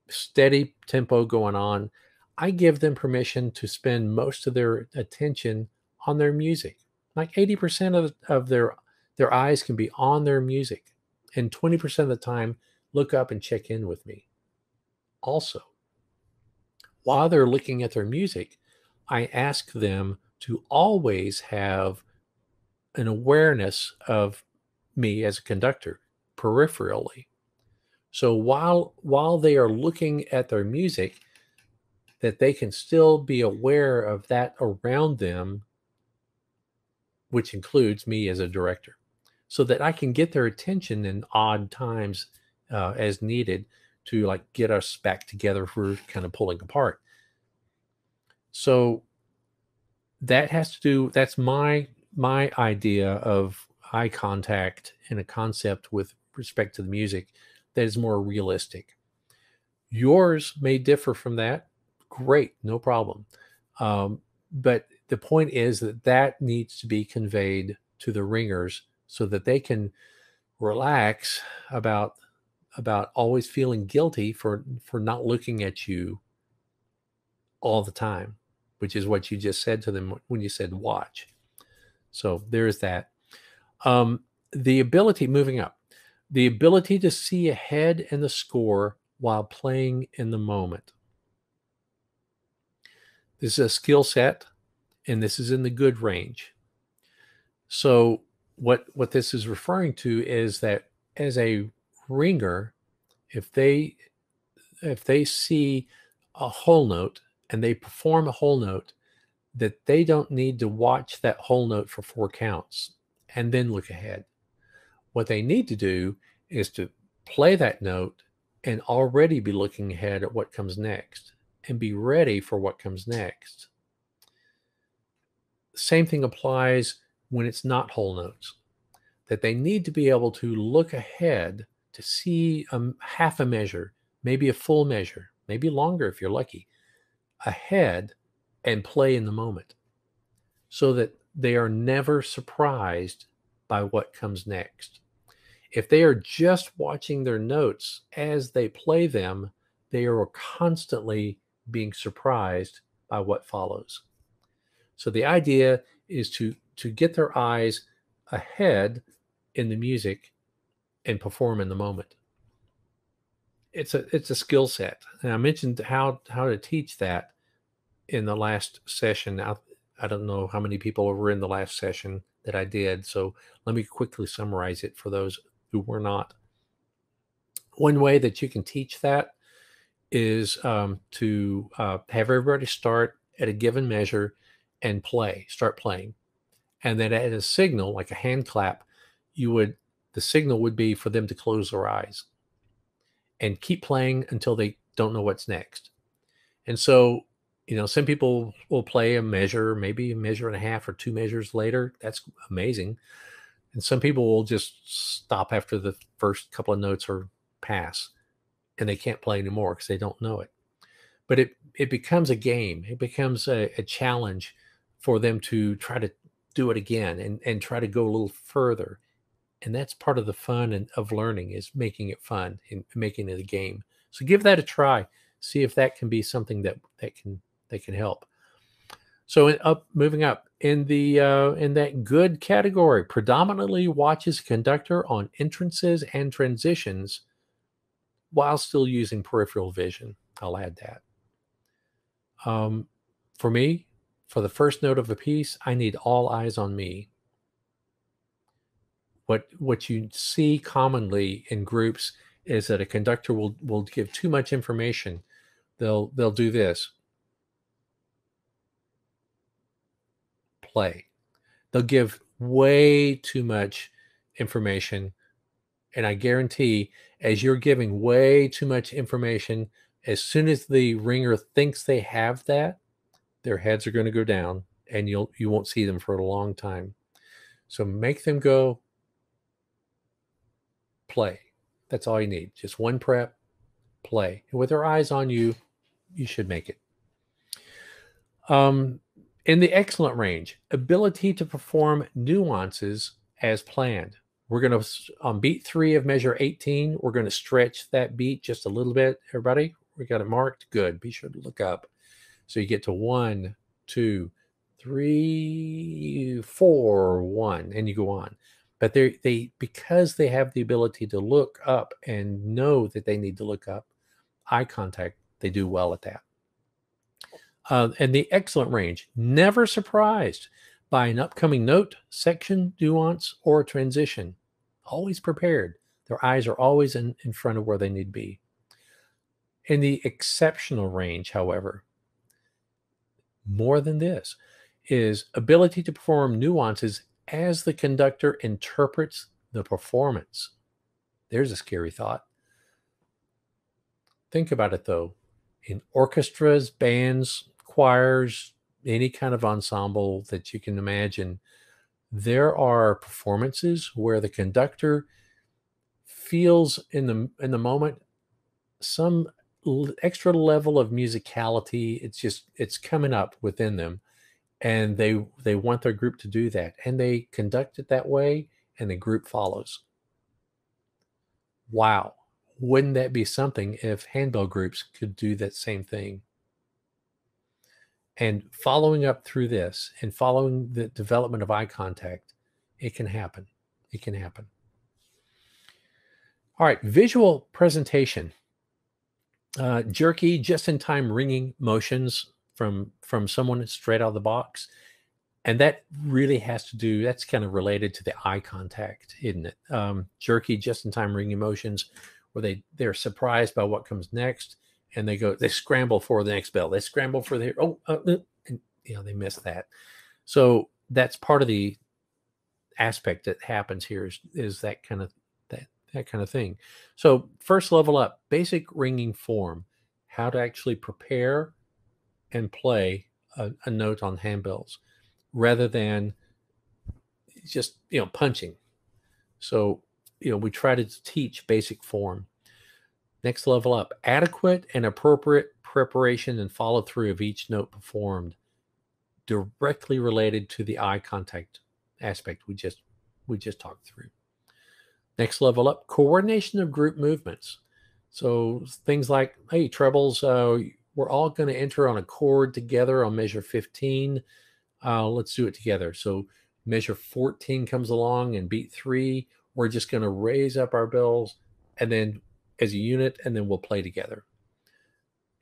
steady tempo going on, I give them permission to spend most of their attention on their music. Like 80% of their eyes can be on their music, and 20% of the time look up and check in with me. Also, while they're looking at their music, I ask them to always have an awareness of me as a conductor peripherally. So while they are looking at their music, that they can still be aware of that around them, which includes me as a director, so that I can get their attention in odd times as needed to like get us back together if we're kind of pulling apart. So that's my idea of eye contact and a concept with respect to the music that is more realistic. Yours may differ from that. Great, no problem. But the point is that needs to be conveyed to the ringers so that they can relax about always feeling guilty for not looking at you all the time, which is what you just said to them when you said watch. So there's that. The ability, moving up, the ability to see ahead in the score while playing in the moment. This is a skill set, and this is in the good range. So what this is referring to is that as a ringer, if they see a whole note and they perform a whole note, that they don't need to watch that whole note for 4 counts and then look ahead. What they need to do is to play that note and already be looking ahead at what comes next and be ready for what comes next. Same thing applies when it's not whole notes, that they need to be able to look ahead to see half a measure, maybe a full measure, maybe longer if you're lucky, ahead and play in the moment so that they are never surprised by what comes next. If they are just watching their notes as they play them, they are constantly being surprised by what follows. So the idea is to get their eyes ahead in the music and perform in the moment. It's a skill set. And I mentioned how to teach that in the last session. I don't know how many people were in the last session that I did, so let me quickly summarize it for those who were not. One way that you can teach that is to have everybody start at a given measure and start playing. And then at a signal, like a hand clap, the signal would be for them to close their eyes and keep playing until they don't know what's next. And so, some people will play a measure, maybe a measure and a half or 2 measures later. That's amazing. And some people will just stop after the first couple of notes or pass, and they can't play anymore because they don't know it. But it becomes a game. It becomes a challenge for them to try to do it again and try to go a little further. And that's part of the fun of learning, is making it fun and making it a game. So give that a try. See if that can be something that can help. So moving up in that good category, predominantly watches conductor on entrances and transitions while still using peripheral vision. I'll add that. For me, for the first note of a piece, I need all eyes on me. What you see commonly in groups is that a conductor will give too much information. They'll do this. Play. They'll give way too much information. And I guarantee, as you're giving way too much information, as soon as the ringer thinks they have that, their heads are going to go down and you won't see them for a long time. So make them go play. That's all you need. Just one prep, play. And with their eyes on you, you should make it. In the excellent range, ability to perform nuances as planned. We're going to, on beat 3 of measure 18, we're going to stretch that beat just a little bit. Everybody, we got it marked? Good. Be sure to look up. So you get to 1, 2, 3, 4, 1, and you go on. But they because they have the ability to look up and know that they need to look up, eye contact, they do well at that. And the excellent range, never surprised by an upcoming note, section, nuance, or transition. Always prepared. Their eyes are always in front of where they need to be. In the exceptional range, however, more than this, is ability to perform nuances as the conductor interprets the performance. There's a scary thought. Think about it, though. In orchestras, bands, choirs, any kind of ensemble that you can imagine, there are performances where the conductor feels in the moment some extra level of musicality. It's coming up within them, and they want their group to do that, and they conduct it that way, and the group follows. Wow. Wouldn't that be something if handbell groups could do that same thing? And following up through this and following the development of eye contact, it can happen. It can happen. All right, visual presentation. Jerky, just-in-time ringing motions from someone straight out of the box. And that really has to do, that's kind of related to the eye contact, isn't it? Jerky, just-in-time ringing motions, where they're surprised by what comes next, and they scramble for the next bell. They scramble for and they miss that. So that's part of the aspect that happens here is that kind of thing. So first level up, basic ringing form, how to actually prepare and play a note on handbells rather than just, punching. So, we try to teach basic form. Next level up, adequate and appropriate preparation and follow through of each note performed, directly related to the eye contact aspect we just talked through. Next level up, coordination of group movements. So things like, hey, trebles, we're all going to enter on a chord together on measure 15. Let's do it together. So measure 14 comes along and beat 3. We're just going to raise up our bells and then as a unit, and then we'll play together.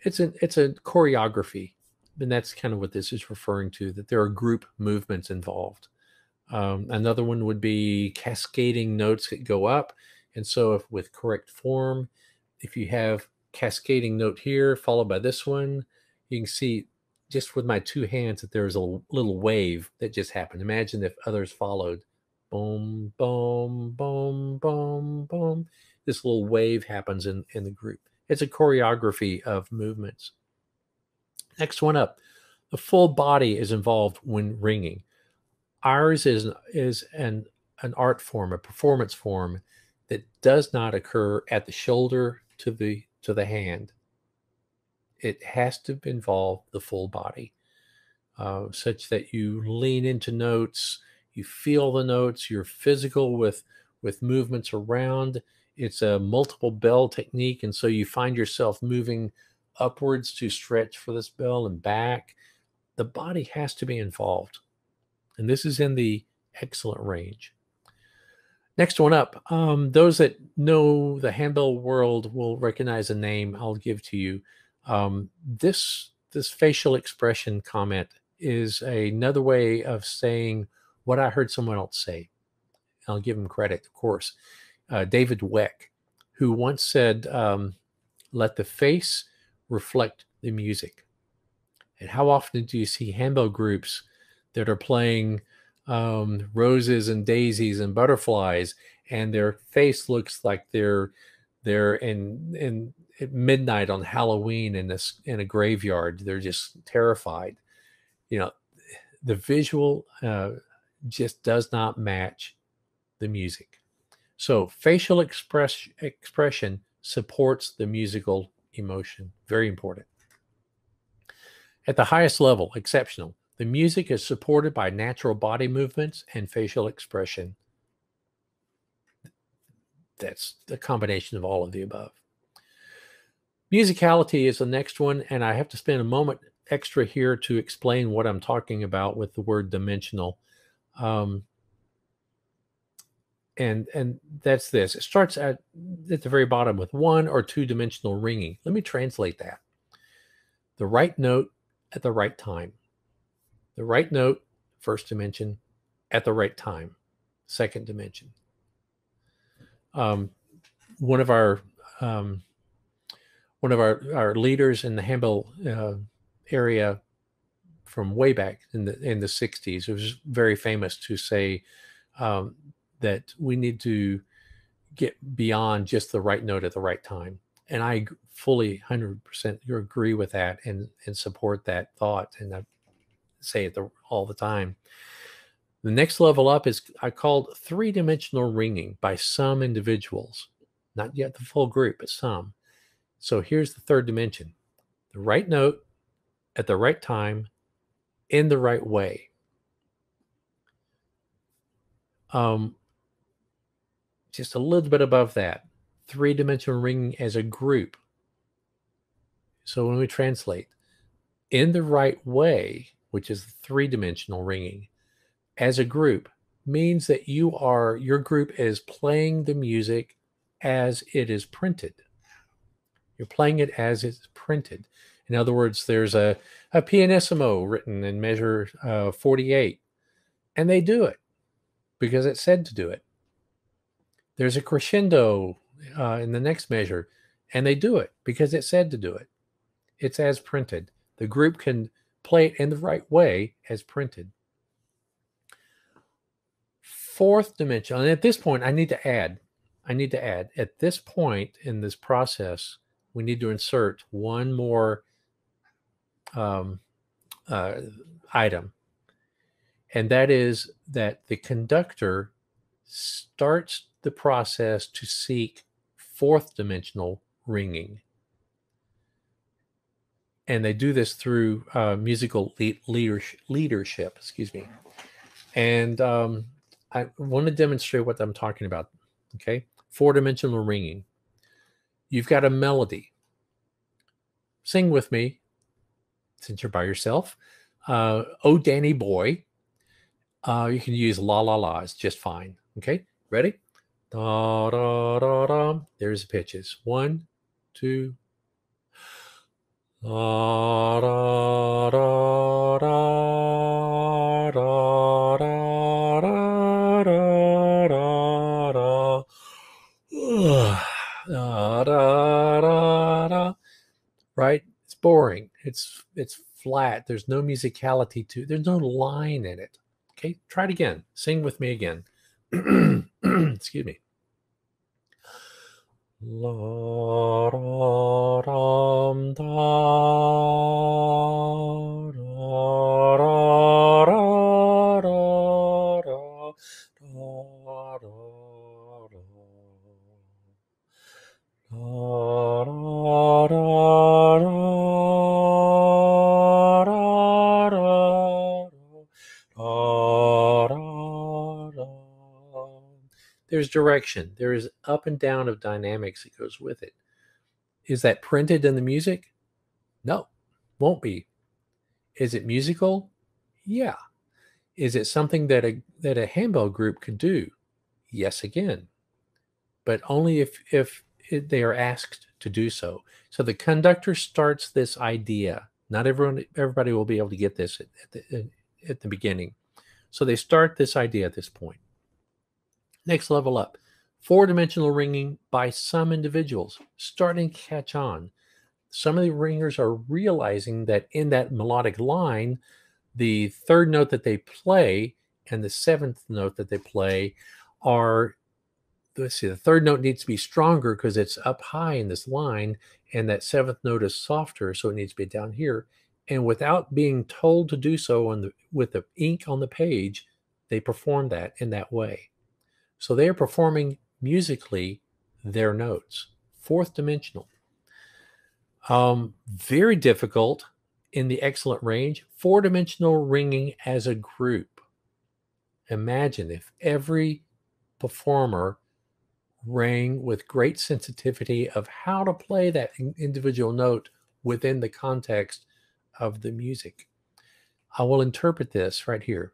It's a choreography, and that's kind of what this is referring to, that there are group movements involved. Another one would be cascading notes that go up. And so if with correct form, if you have cascading note here followed by this one, you can see just with my two hands that there's a little wave that just happened. Imagine if others followed. Boom, boom, boom, boom, boom. This little wave happens in the group. It's a choreography of movements. Next one up, the full body is involved when ringing. Ours is an art form, a performance form that does not occur at the shoulder to the hand. It has to involve the full body, such that you lean into notes, you feel the notes, you're physical with movements around. It's a multiple bell technique, and so you find yourself moving upwards to stretch for this bell and back. The body has to be involved. And this is in the excellent range. Next one up, those that know the handbell world will recognize a name I'll give to you. This facial expression comment is another way of saying what I heard someone else say. I'll give him credit, of course. David Weck, who once said, let the face reflect the music. And how often do you see handbell groups that are playing roses and daisies and butterflies, and their face looks like they're in at midnight on Halloween in a graveyard. They're just terrified. You know, the visual just does not match the music. So facial expression supports the musical emotion. Very important. At the highest level, exceptional. The music is supported by natural body movements and facial expression. That's the combination of all of the above. Musicality is the next one, and I have to spend a moment extra here to explain what I'm talking about with the word dimensional. And that's this. It starts at the very bottom with 1 or 2 dimensional ringing. Let me translate that. The right note at the right time. The right note, first dimension, at the right time, second dimension. One of our leaders in the handbell area from way back in the 60s, it was very famous to say that we need to get beyond just the right note at the right time. And I fully 100% agree with that and support that thought. And I say it all the time. The next level up is I called 3-dimensional ringing by some individuals, not yet the full group, but some. So here's the third dimension: the right note at the right time in the right way. Just a little bit above that, 3-dimensional ringing as a group. So when we translate, in the right way, which is 3-dimensional ringing, as a group means that your group is playing the music as it is printed. You're playing it as it's printed. In other words, there's a pianissimo written in measure 48, and they do it because it said to do it. There's a crescendo in the next measure, and they do it because it said to do it. It's as printed. The group can play it in the right way as printed. Fourth dimension, and at this point, I need to add, at this point in this process, we need to insert one more item, and that is that the conductor starts the process to seek 4th dimensional ringing. And they do this through musical leadership, excuse me. And I want to demonstrate what I'm talking about, okay? 4-dimensional ringing. You've got a melody. Sing with me, since you're by yourself. Oh, Danny Boy. You can use la la la. It's just fine. Okay, ready? Da da da da. There's the pitches. 1, 2. Da da da da da da da da da. Da da da da. Right? It's boring. It's flat. There's no musicality to. There's no line in it. Okay, try it again. Sing with me again. Excuse me. La da dum da da da da da da da da There's direction. There is up and down of dynamics that goes with it. Is that printed in the music? No, won't be. Is it musical? Yeah. Is it something that a handbell group could do? Yes, again, but only if they are asked to do so. So the conductor starts this idea. Not everybody will be able to get this at the beginning. So they start this idea at this point. Next level up, 4-dimensional ringing by some individuals starting to catch on. Some of the ringers are realizing that in that melodic line, the third note that they play and the seventh note that they play are, let's see, the third note needs to be stronger because it's up high in this line, and that seventh note is softer, so it needs to be down here. And without being told to do so with the ink on the page, they perform that in that way. So they are performing musically their notes, 4th dimensional. Very difficult in the excellent range, 4-dimensional ringing as a group. Imagine if every performer rang with great sensitivity of how to play that individual note within the context of the music. I will interpret this right here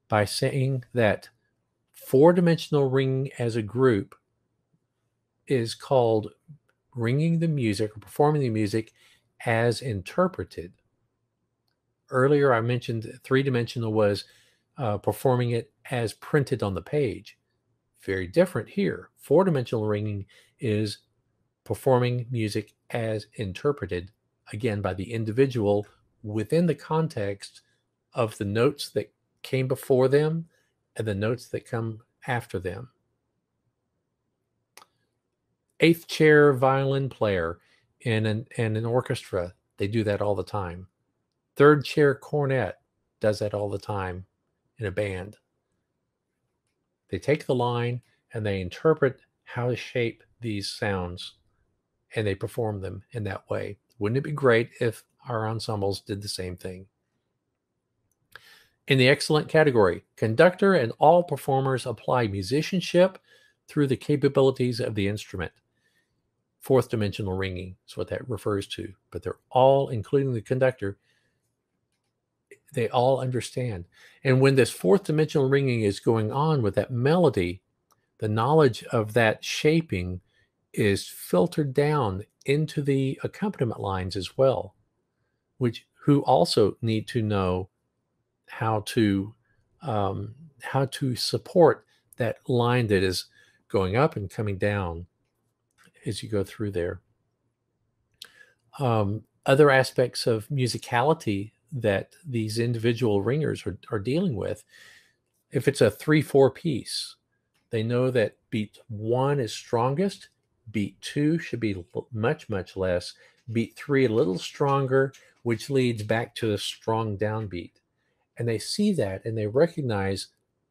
by saying that 4-dimensional ringing as a group is called ringing the music or performing the music as interpreted. Earlier, I mentioned 3-dimensional was performing it as printed on the page. Very different here. 4-dimensional ringing is performing music as interpreted, again, by the individual within the context of the notes that came before them and the notes that come after them. 8th chair violin player in an orchestra, they do that all the time. 3rd chair cornet does that all the time in a band. They take the line and they interpret how to shape these sounds, and they perform them in that way. Wouldn't it be great if our ensembles did the same thing? In the excellent category, conductor and all performers apply musicianship through the capabilities of the instrument. 4th dimensional ringing is what that refers to, but they're all, including the conductor, they all understand. And when this 4th dimensional ringing is going on with that melody, the knowledge of that shaping is filtered down into the accompaniment lines as well, who also need to know how to support that line that is going up and coming down as you go through there. Other aspects of musicality that these individual ringers are dealing with, if it's a 3/4 piece, they know that beat 1 is strongest, beat 2 should be much, much less, beat 3 a little stronger, which leads back to a strong downbeat. And they see that and they recognize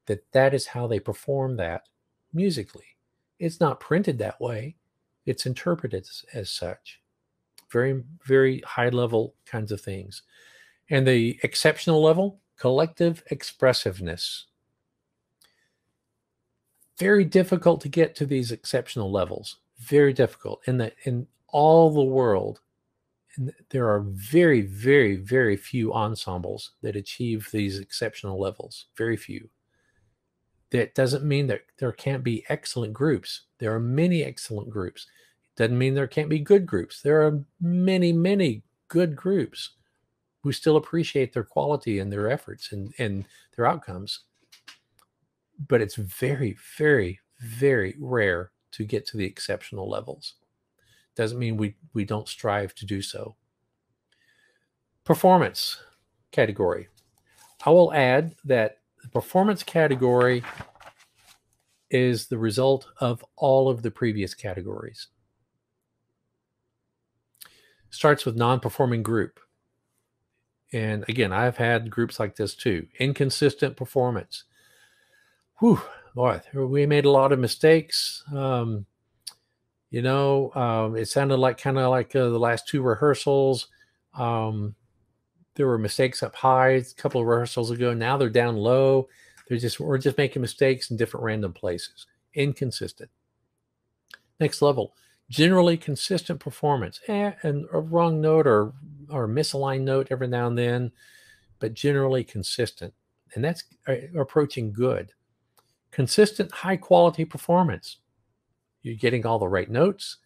that that is how they perform that musically. It's not printed that way. It's interpreted as such. Very, very high level kinds of things. And the exceptional level, collective expressiveness. Very difficult to get to these exceptional levels. Very difficult. In all the world, And there are very, very, very few ensembles that achieve these exceptional levels. Very few. That doesn't mean that there can't be excellent groups. There are many excellent groups. It doesn't mean there can't be good groups. There are many, many good groups who still appreciate their quality and their efforts and their outcomes. But it's very, very, very rare to get to the exceptional levels. Doesn't mean we don't strive to do so. Performance category. I will add that the performance category is the result of all of the previous categories. Starts with non-performing group. And again, I've had groups like this too. Inconsistent performance. Whew, boy, we made a lot of mistakes. It sounded like kind of like the last two rehearsals. There were mistakes up high a couple of rehearsals ago. Now they're down low. We're just making mistakes in different random places. Inconsistent. Next level, generally consistent performance. And a wrong note or misaligned note every now and then, but generally consistent. And that's approaching good. Consistent, high quality performance. You're getting all the right notes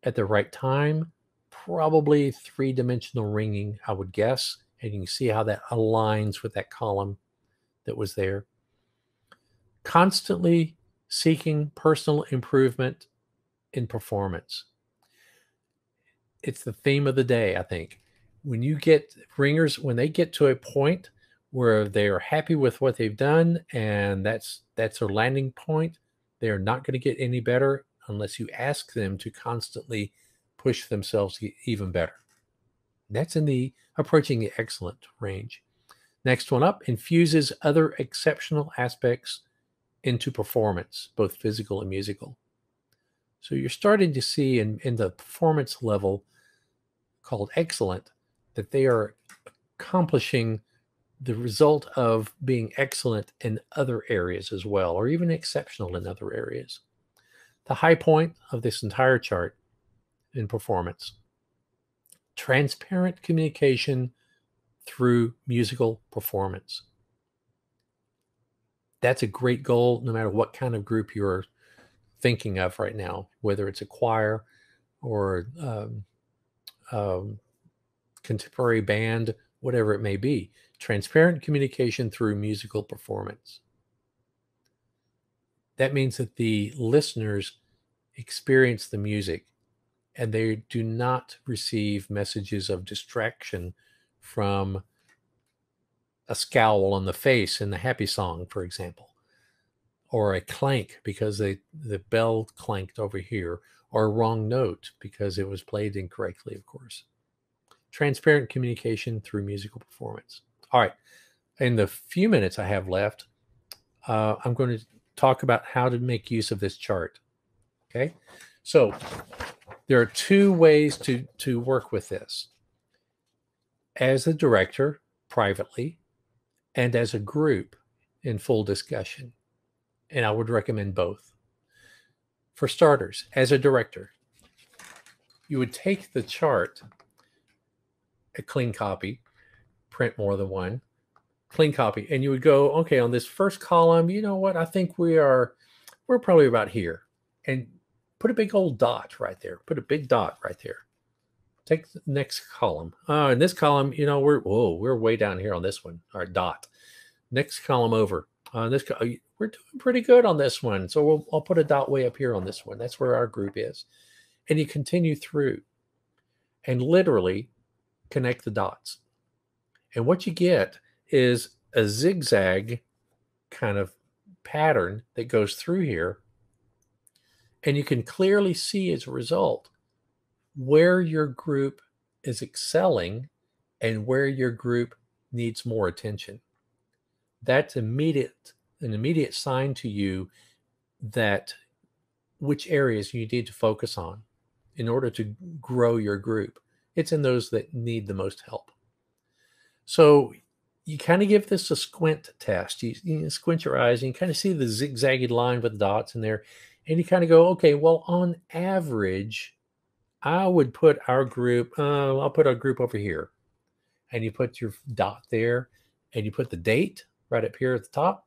at the right time, probably three-dimensional ringing, I would guess. And you can see how that aligns with that column that was there. Constantly seeking personal improvement in performance. It's the theme of the day, I think. When you get ringers, when they get to a point where they are happy with what they've done and that's their landing point, they are not going to get any better unless you ask them to constantly push themselves to get even better. That's in the approaching the excellent range. Next one up, infuses other exceptional aspects into performance, both physical and musical. So you're starting to see in the performance level called excellent that they are accomplishing the result of being excellent in other areas as well, or even exceptional in other areas. The high point of this entire chart in performance, transparent communication through musical performance. That's a great goal no matter what kind of group you're thinking of right now, whether it's a choir or contemporary band, whatever it may be. Transparent communication through musical performance. That means that the listeners experience the music and they do not receive messages of distraction from a scowl on the face in the happy song, for example, or a clank because the bell clanked over here, or a wrong note because it was played incorrectly, of course. Transparent communication through musical performance. All right. In the few minutes I have left, I'm going to talk about how to make use of this chart. Okay. So there are two ways to work with this. As a director, privately, and as a group in full discussion. And I would recommend both. For starters, as a director, you would take the chart, a clean copy, print more than one, clean copy, and you would go, okay, on this first column, you know what? I think we're probably about here. And put a big old dot right there. Put a big dot right there. Take the next column. In this column, we're way down here on this one, our dot. Next column over. We're doing pretty good on this one. So I'll put a dot way up here on this one. That's where our group is. And you continue through and literally connect the dots. And what you get is a zigzag kind of pattern that goes through here. And you can clearly see as a result where your group is excelling and where your group needs more attention. That's an immediate sign to you that which areas you need to focus on in order to grow your group. It's in those that need the most help. So you kind of give this a squint test. You squint your eyes and you kind of see the zigzaggy line with the dots in there. And you kind of go, okay, well, on average, I would put our group, I'll put our group over here. And you put your dot there, and you put the date right up here at the top.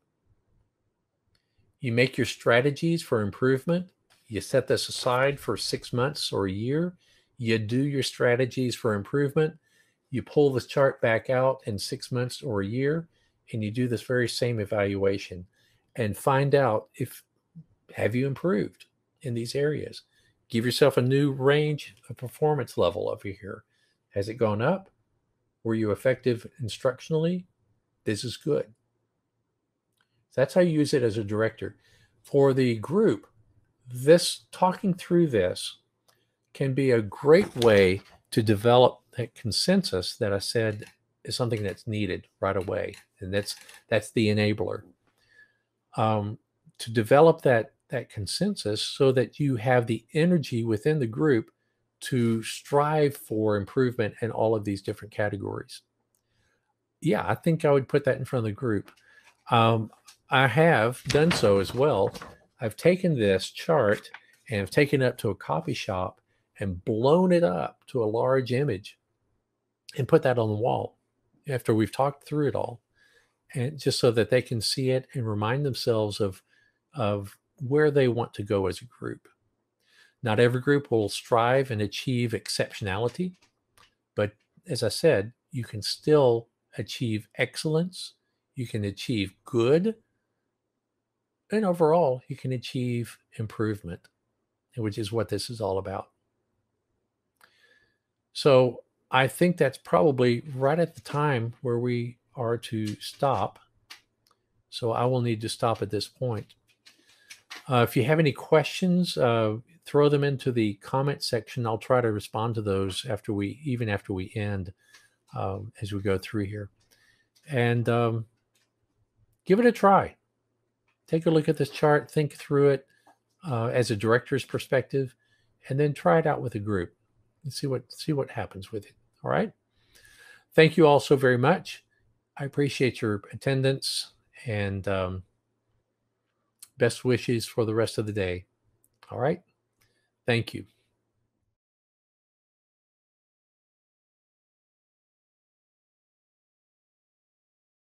You make your strategies for improvement. You set this aside for 6 months or a year. You do your strategies for improvement. You pull the chart back out in 6 months or a year, and you do this very same evaluation and find out if have you improved in these areas. Give yourself a new range of performance level over here. Has it gone up? Were you effective instructionally? This is good. So that's how you use it as a director. For the group, this talking through this can be a great way to develop that consensus that I said is something that's needed right away, and that's the enabler. To develop that consensus so that you have the energy within the group to strive for improvement in all of these different categories. Yeah, I think I would put that in front of the group. I have done so as well. I've taken this chart and I've taken it up to a coffee shop and blown it up to a large image and put that on the wall after we've talked through it all, and just so that they can see it and remind themselves of where they want to go as a group. Not every group will strive and achieve exceptionality, but as I said, you can still achieve excellence, you can achieve good, and overall, you can achieve improvement, which is what this is all about. So I think that's probably right at the time where we are to stop. So I will need to stop at this point. If you have any questions, throw them into the comment section. I'll try to respond to those after we end, as we go through here. And give it a try. Take a look at this chart, think through it as a director's perspective, and then try it out with a group and see what happens with it. All right. Thank you all so very much. I appreciate your attendance, and best wishes for the rest of the day. All right. Thank you.